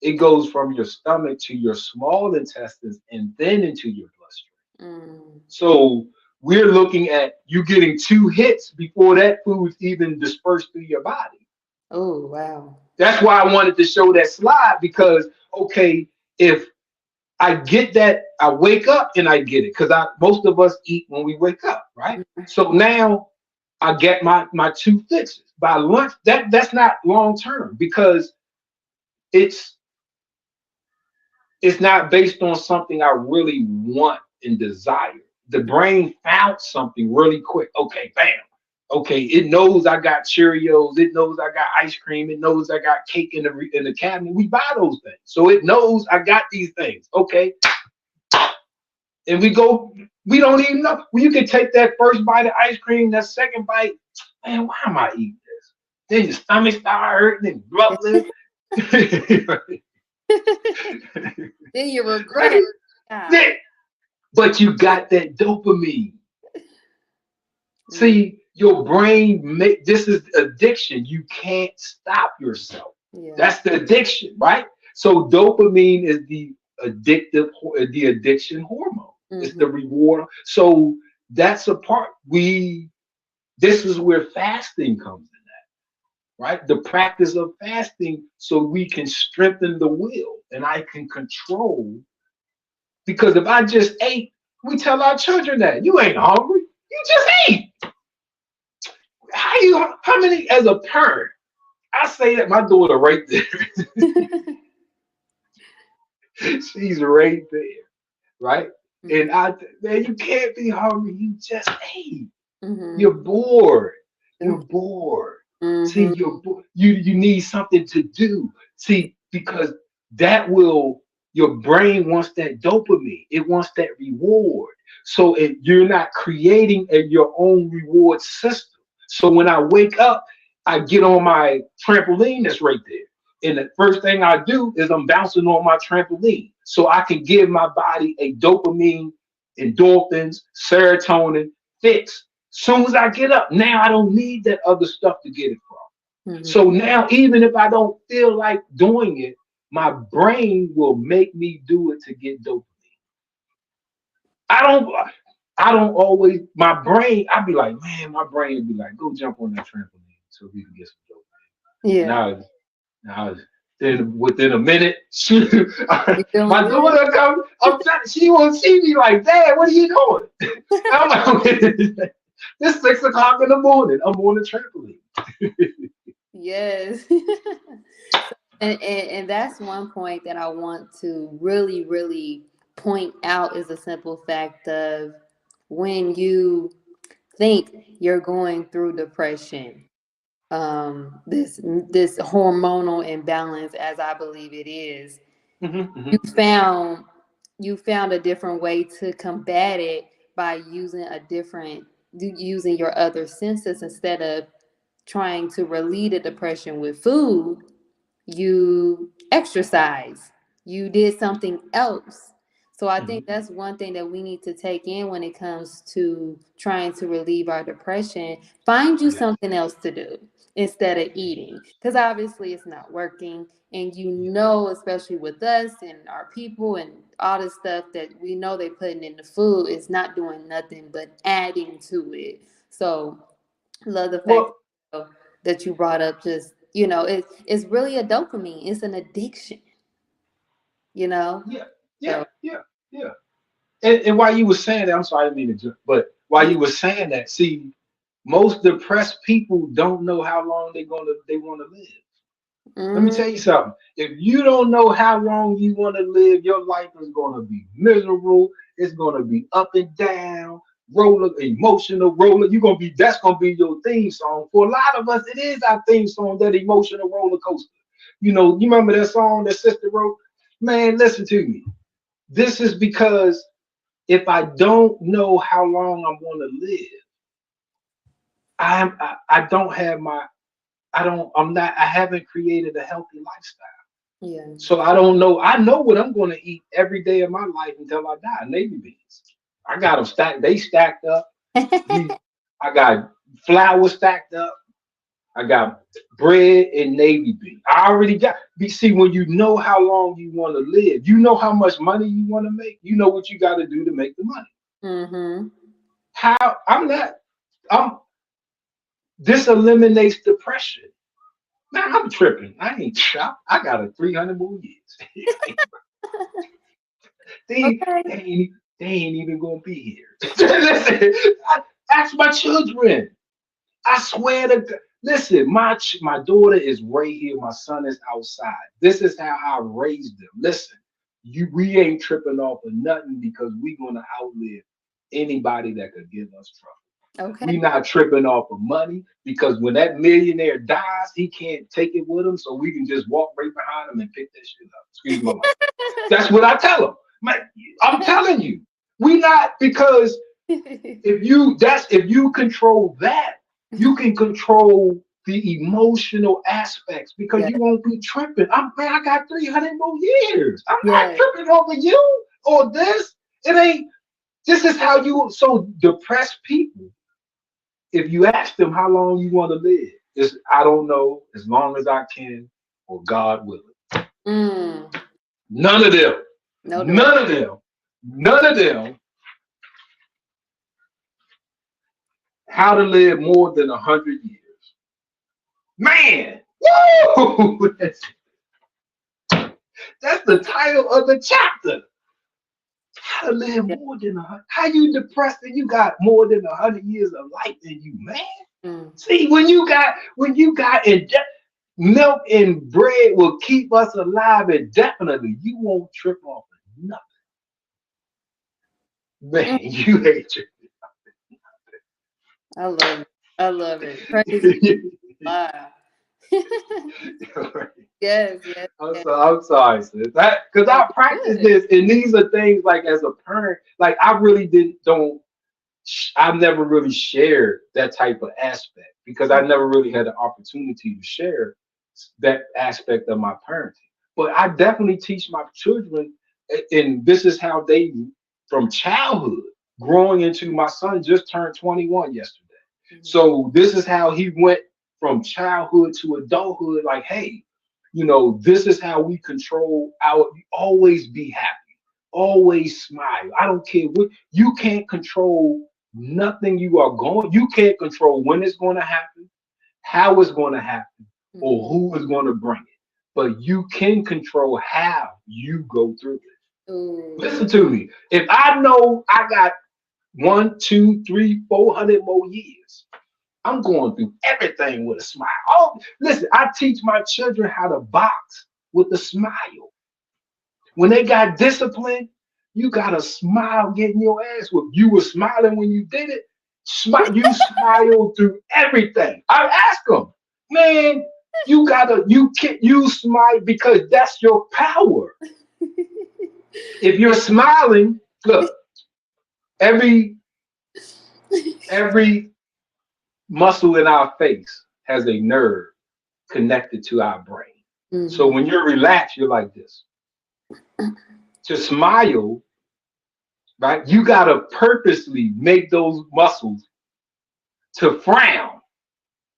It goes from your stomach to your small intestines and then into your bloodstream. Mm. So we're looking at you getting two hits before that food's even dispersed through your body. Oh, wow. That's why I wanted to show that slide because okay, if I get that, I wake up and I get it because I most of us eat when we wake up, right? So now I get my two fixes by lunch. That's not long term because it's it's not based on something I really want and desire. The brain found something really quick. Okay, bam. Okay, it knows I got Cheerios. It knows I got ice cream. It knows I got cake in the cabinet. We buy those things, so it knows I got these things. Okay, and we go. We don't even know. Well, you can take that first bite of ice cream, that second bite. Man, why am I eating this? Then your stomach start hurting and bloatless. Then you regret Right? it. God. Yeah. But you got that dopamine. Mm, See, your brain make this is addiction. You can't stop yourself. yeah. That's the addiction, right? So dopamine is the addiction hormone. It's Hmm. the reward. So that's a part this is where fasting comes in, right? The practice of fasting so we can strengthen the will and I can control because if I just ate, we tell our children that you ain't hungry. You just ate. How many as a parent? I say that my daughter right there. She's right there, right? Hmm. And man, you can't be hungry. You just ate. Hmm. You're bored. You're bored. See, Hmm. you need something to do. See, because that will your brain wants that dopamine. It wants that reward. So you're not creating your own reward system. So when I wake up, I get on my trampoline that's right there. And the first thing I do is I'm bouncing on my trampoline. So I can give my body a dopamine, endorphins, serotonin fix. Soon as I get up, now I don't need that other stuff to get it from. Hmm. So now, even if I don't feel like doing it, my brain will make me do it to get dopamine. I don't. I don't always. My brain. I'd be like, man, my brain would be like, go jump on that trampoline so we can get some dopamine. Yeah. Now, then within a minute, You feeling my good? daughter comes. She won't see me like, Dad, what are you doing? I'm like, it's 6 o'clock in the morning. I'm on the trampoline. Yes. And that's one point that I want to really, really point out is a simple fact of when you think you're going through depression, this hormonal imbalance, as I believe it is, Mhm, you mhm. found you found a different way to combat it by using your other senses instead of trying to relieve the depression with food. You exercise, you did something else. So I think that's one thing that we need to take in when it comes to trying to relieve our depression. Find you Yes. something else to do instead of eating, because obviously it's not working. And Yeah. especially with us and our people and all the stuff that we know they're putting in the food, is not doing nothing but adding to it. So love the fact Well, that you brought up, just, it's really a dopamine. It's an addiction, you know? yeah, yeah, So, yeah, yeah. And while you were saying that, I'm sorry, I didn't mean to, but while you were saying that, see, most depressed people don't know how long they want to live. Let me mm, tell you something. If you don't know how long you want to live, your life is going to be miserable. It's going to be up and down, emotional roller. You're going to be, that's going to be your theme song. For a lot of us, it is our theme song, that emotional roller coaster. You remember that song that sister wrote? Man, listen to me. This is because if I don't know how long I'm going to live, I don't have my, I don't, I'm not, I haven't created a healthy lifestyle. yeah. So I don't know. I know what I'm going to eat every day of my life until I die. Navy beans. I got them stacked. They stacked up. We, I got flour stacked up. I got bread and navy beans. I already got. See, when you know how long you want to live, you know how much money you want to make. You know what you got to do to make the money. Mm-hmm. How I'm not. I'm. This eliminates depression. Now I'm tripping. I ain't shot. I got a 300 more years. Okay. They ain't even gonna be here. Listen, ask my children. I swear to God. Listen, my daughter is right here. My son is outside. This is how I raised them. Listen, we ain't tripping off of nothing, because we gonna outlive anybody that could give us trouble. Okay. We not tripping off of money, because when that millionaire dies, he can't take it with him, so we can just walk right behind him and pick that shit up. Excuse my language. That's what I tell them. Man, I'm telling you, we not, because if you control that, you can control the emotional aspects, because Yeah. you won't be tripping. I got 300 more years. I'm not Yeah. tripping over you or this. It ain't. This is how you. So depressed people, if you ask them how long you want to live, it's I don't know, as long as I can, or God willing. Mm. None of them. No direct. None of them. None of them. How to live more than 100 years. Man, woo! That's the title of the chapter. How to live Yeah. more than 100. How you depressed and you got more than 100 years of life in you, man? Mm. See, when you got milk and bread will keep us alive indefinitely. You won't trip off of nothing, Mm. man. You ain't I love it. I love it. Praise tripping. God. Yes, yes, yes. I'm sorry, sis. Because Oh, I practice good. this, and these are things like as a parent, like I really didn't don't. I've never really shared that type of aspect, because I never really had the opportunity to share that aspect of my parenting. But I definitely teach my children, and this is how they, from childhood, growing into, my son just turned 21 yesterday. Mhm. So this is how he went from childhood to adulthood. Like, hey, this is how we control our. Always be happy, always smile. I don't care what. You can't control nothing you are going. You can't control when it's going to happen, how it's going to happen, or Mhm. who is going to bring it. But you can control how you go through it. Ooh. Listen to me. If I know I got one, two, three, 400 more years, I'm going through everything with a smile. Oh, listen, I teach my children how to box with a smile. When they got discipline, you got to smile getting your ass whooped. You were smiling when you did it. You smiled through everything. I ask them, man, you smile, because that's your power. If you're smiling, look, every every muscle in our face has a nerve connected to our brain. So Mhm. when you're relaxed, you're like this. To smile, right? You gotta purposely make those muscles to frown.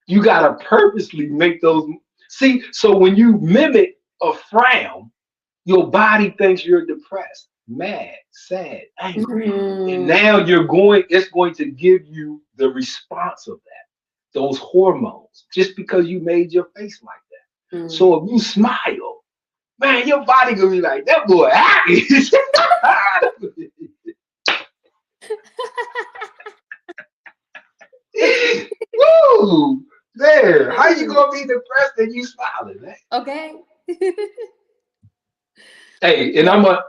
You gotta purposely make those. See, so when you mimic a frown, your body thinks you're depressed, mad, sad, angry. And Mm, now it's going to give you the response of that, those hormones, just because you made your face like that. mm. So if you smile, man, your body gonna be like, that boy happy. Woo! There. How you gonna be depressed and you smiling, man? Okay. Hey, and Yeah. I'm a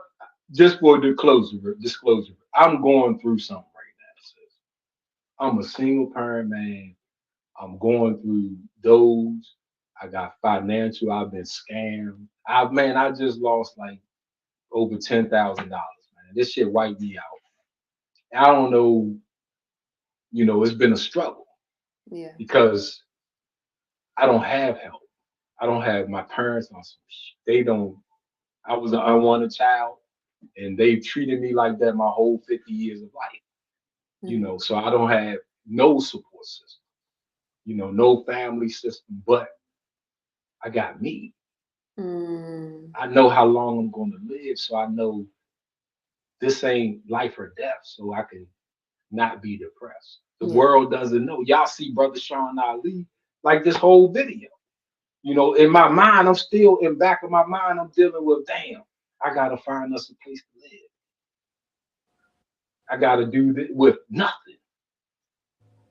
just for disclosure, I'm going through something right now, sis. I'm a single parent man. I'm going through those. I got financial. I've been scammed. I just lost like over $10,000, man. This shit wiped me out. I don't know, it's been a struggle Yeah. because I don't have help. I don't have my parents on some They don't. I was an unwanted child, and they've treated me like that my whole 50 years of life. Mm, So I don't have no support system. No family system, but I got me. mm. I know how long I'm going to live, so I know this ain't life or death, so I can not be depressed. The Yeah. world doesn't know. Y'all see Brother Sean Ali like this whole video. In my mind, I'm still in back of my mind, I'm dealing with, damn, I gotta find us a place to live. I gotta do this with nothing.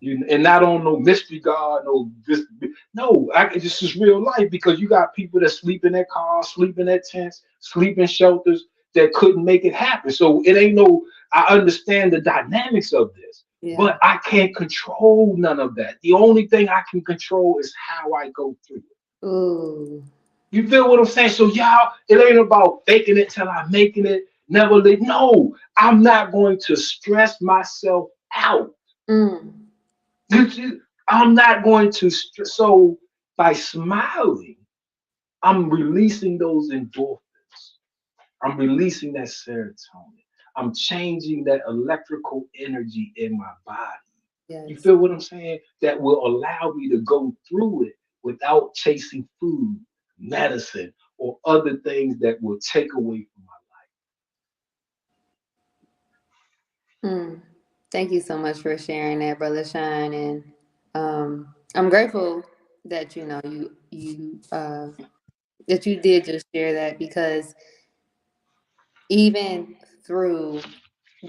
And not on no mystery God, no this. No, this is real life because you got people that sleep in their cars, sleep in their tents, sleep in shelters that couldn't make it happen. So it ain't no. I understand the dynamics of this, Yeah. but I can't control none of that. The only thing I can control is how I go through it. Ooh. You feel what I'm saying? So y'all, it ain't about faking it till I'm making it. Never let. No, I'm not going to stress myself out. Mm. I'm not going to. So by smiling, I'm releasing those endorphins. I'm releasing that serotonin. I'm changing that electrical energy in my body. You Yes. feel what I'm saying? That will allow me to go through it without chasing food, medicine, or other things that will take away from Mm. Thank you so much for sharing that, Brother Shine. And I'm grateful that that you did just share that, because even through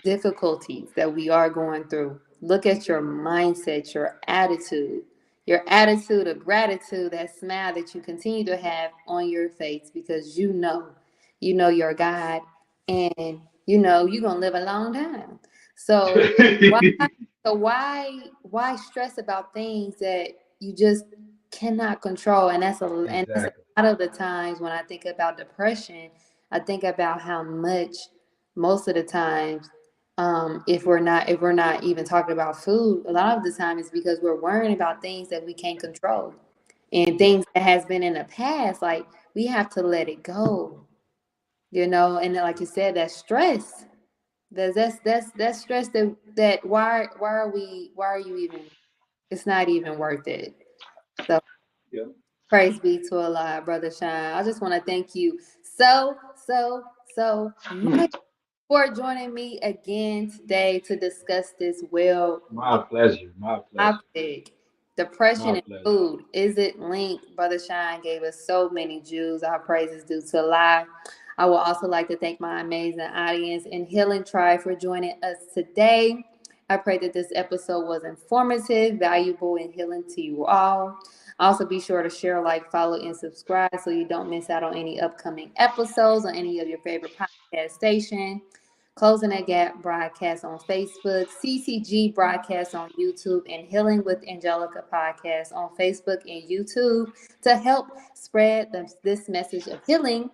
difficulties that we are going through, look at your mindset, your attitude of gratitude, that smile that you continue to have on your face, because you know your God, and you're gonna live a long time. So why life. why stress about things that you just cannot control? And that's Exactly. a lot of the times when I think about depression, I think about how much, most of the times, if we're not even talking about food, a lot of the time it's because we're worrying about things that we can't control, and Yeah. things that has been in the past. Like, we have to let it go, and then, like you said, that stress. That's stress, that why are you even, it's not even worth it. So Yeah. praise be to Allah, Brother Shine. I just want to thank you so much for joining me again today to discuss this well My pleasure. My pleasure. topic. Depression My and pleasure. food. Is it linked? Brother Shine gave us so many Jews. Our praises due to Allah. I would also like to thank my amazing audience and Healing Tribe for joining us today. I pray that this episode was informative, valuable, and healing to you all. Also, be sure to share, like, follow, and subscribe so you don't miss out on any upcoming episodes on any of your favorite podcast stations. Closing That Gap broadcast on Facebook, CCG broadcast on YouTube, and Healing with Angelica podcast on Facebook and YouTube to help spread this message of healing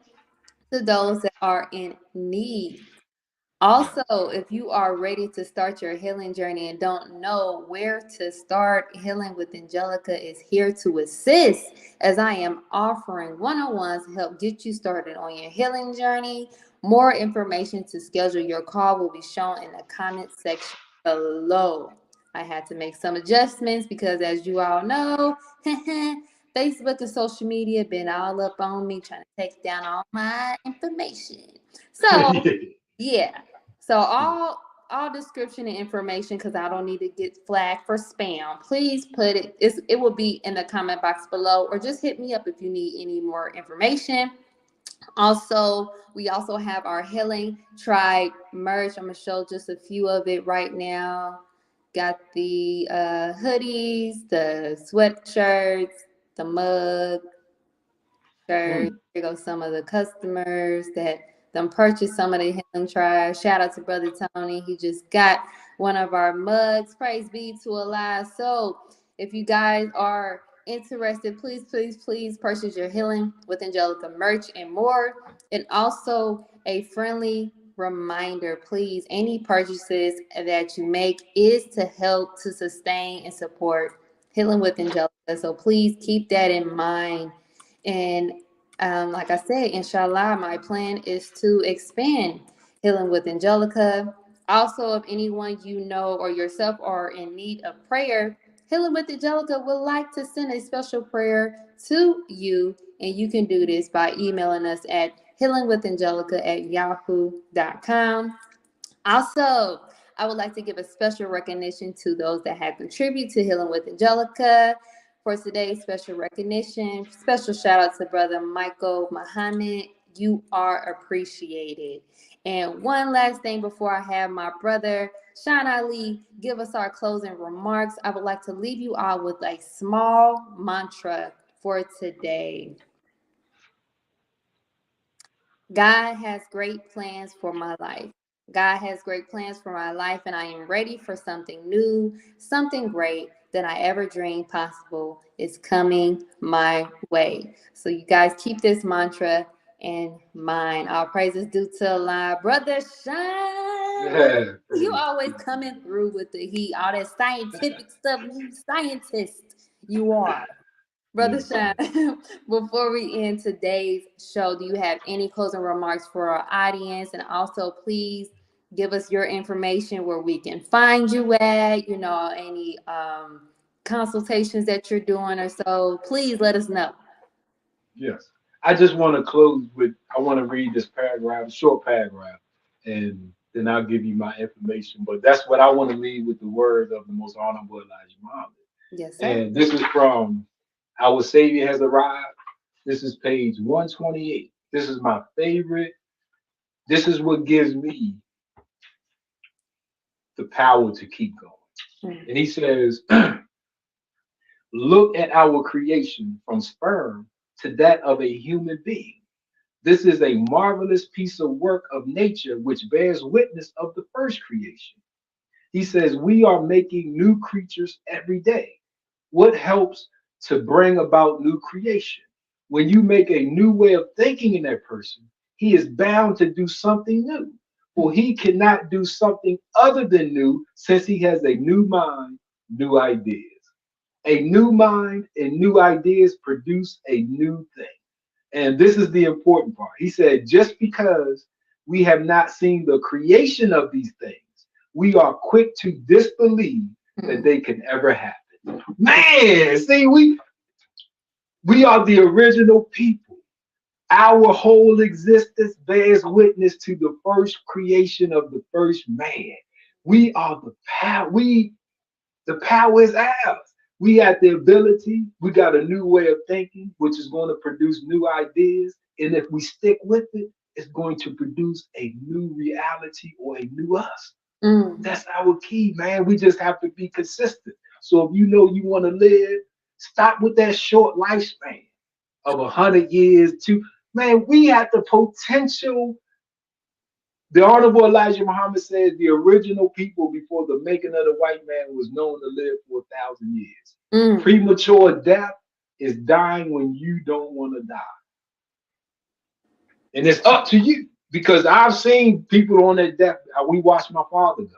to those that are in need. Also, if you are ready to start your healing journey and don't know where to start, Healing with Angelica is here to assist, as I am offering one-on-ones to help get you started on your healing journey. More information to schedule your call will be shown in the comment section below. I had to make some adjustments because, as you all know, Facebook and social media been all up on me trying to take down all my information. So, yeah. So all description and information, because I don't need to get flagged for spam. Please put it. It will be in the comment box below, or just hit me up if you need any more information. Also, we also have our Healing Tribe merch. I'm gonna show just a few of it right now. Got the hoodies, the sweatshirts, the mug, shirt. Here go some of the customers that them purchased some of the Healing Tribe. Shout out to Brother Tony. He just got one of our mugs. Praise be to Allah. So if you guys are interested, please, please, please purchase your Healing with Angelica merch and more. And also a friendly reminder, please, any purchases that you make is to help to sustain and support Healing with Angelica. So please keep that in mind. And like I said, inshallah, my plan is to expand Healing with Angelica. Also, if anyone you know or yourself are in need of prayer, Healing with Angelica would like to send a special prayer to you. And you can do this by emailing us at healingwithangelica@yahoo.com. Also, I would like to give a special recognition to those that have contributed to Healing with Angelica. For today's special recognition, special shout out to Brother Michael Muhammad. You are appreciated. And one last thing before I have my brother Sean Ali give us our closing remarks, I would like to leave you all with a small mantra for today. God has great plans for my life. God has great plans for my life, and I am ready for something new, something great that I ever dreamed possible is coming my way. So, you guys keep this mantra in mind. All praises due to Allah. Brother Sean, you always coming through with the heat, all that scientific stuff. You scientist, you are. Brother Sean, before we end today's show, do you have any closing remarks for our audience? And also, please give us your information where we can find you at, any consultations that you're doing or so. Please let us know. Yes. I just want to close with, I want to read this paragraph, short paragraph, and then I'll give you my information. But that's what I want to leave with, the words of the most honorable Elijah Muhammad. Yes, sir. And this is from Our Savior Has Arrived. This is page 128. This is my favorite. This is what gives me the power to keep going. And he says, look at our creation from sperm to that of a human being. This is a marvelous piece of work of nature which bears witness of the first creation. He says, we are making new creatures every day. What helps to bring about new creation? When you make a new way of thinking in that person, he is bound to do something new. For he cannot do something other than new, since he has a new mind, new ideas. A new mind and new ideas produce a new thing. And this is the important part. He said, just because we have not seen the creation of these things, we are quick to disbelieve that they can ever happen. Man, see, we are the original people. Our whole existence bears witness to the first creation of the first man. We are the power. The power is ours. We have the ability. We got a new way of thinking, which is going to produce new ideas. And if we stick with it, it's going to produce a new reality or a new us. That's our key, man. We just have to be consistent. So if you know you want to live, stop with that short lifespan of 100 years. Man, we have the potential. The Honorable Elijah Muhammad says the original people before the making of the white man was known to live for 1,000 years. Premature death is dying when you don't want to die. And it's up to you. Because I've seen people on their death. We watched my father go.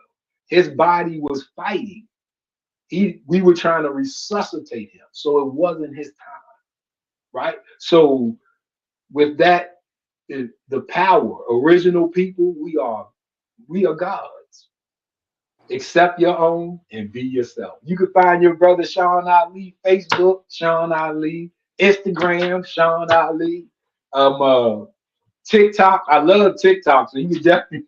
His body was fighting. We were trying to resuscitate him, so it wasn't his time, right? So with that, the power, original people, we are gods. Accept your own and be yourself. You can find your brother Sean Ali, Facebook, Sean Ali, Instagram, Sean Ali, TikTok. I love TikTok, so you can definitely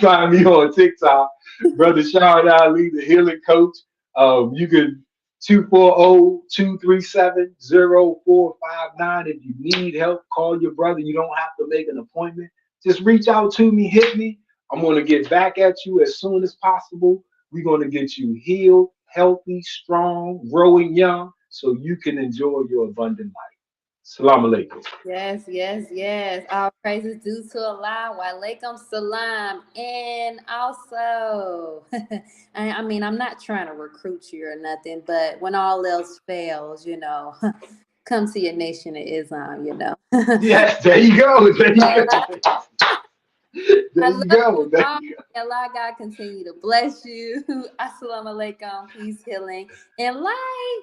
find me on TikTok, brother Sean Ali, the healing coach. You can 240-237-0459. If you need help, call your brother. You don't have to make an appointment. Just reach out to me, hit me. I'm going to get back at you as soon as possible. We're going to get you healed, healthy, strong, growing young, so you can enjoy your abundant life. Salam alaikum. Yes, yes, yes. All praises due to Allah. Wa alaikum salam. And also, I mean, I'm not trying to recruit you or nothing, but when all else fails, you know, come to your Nation of Islam, you know. Yes, there you go. There you go. There you go. There Allah, you go. Allah God continue to bless you. Assalamu alaikum. Peace, healing, and light.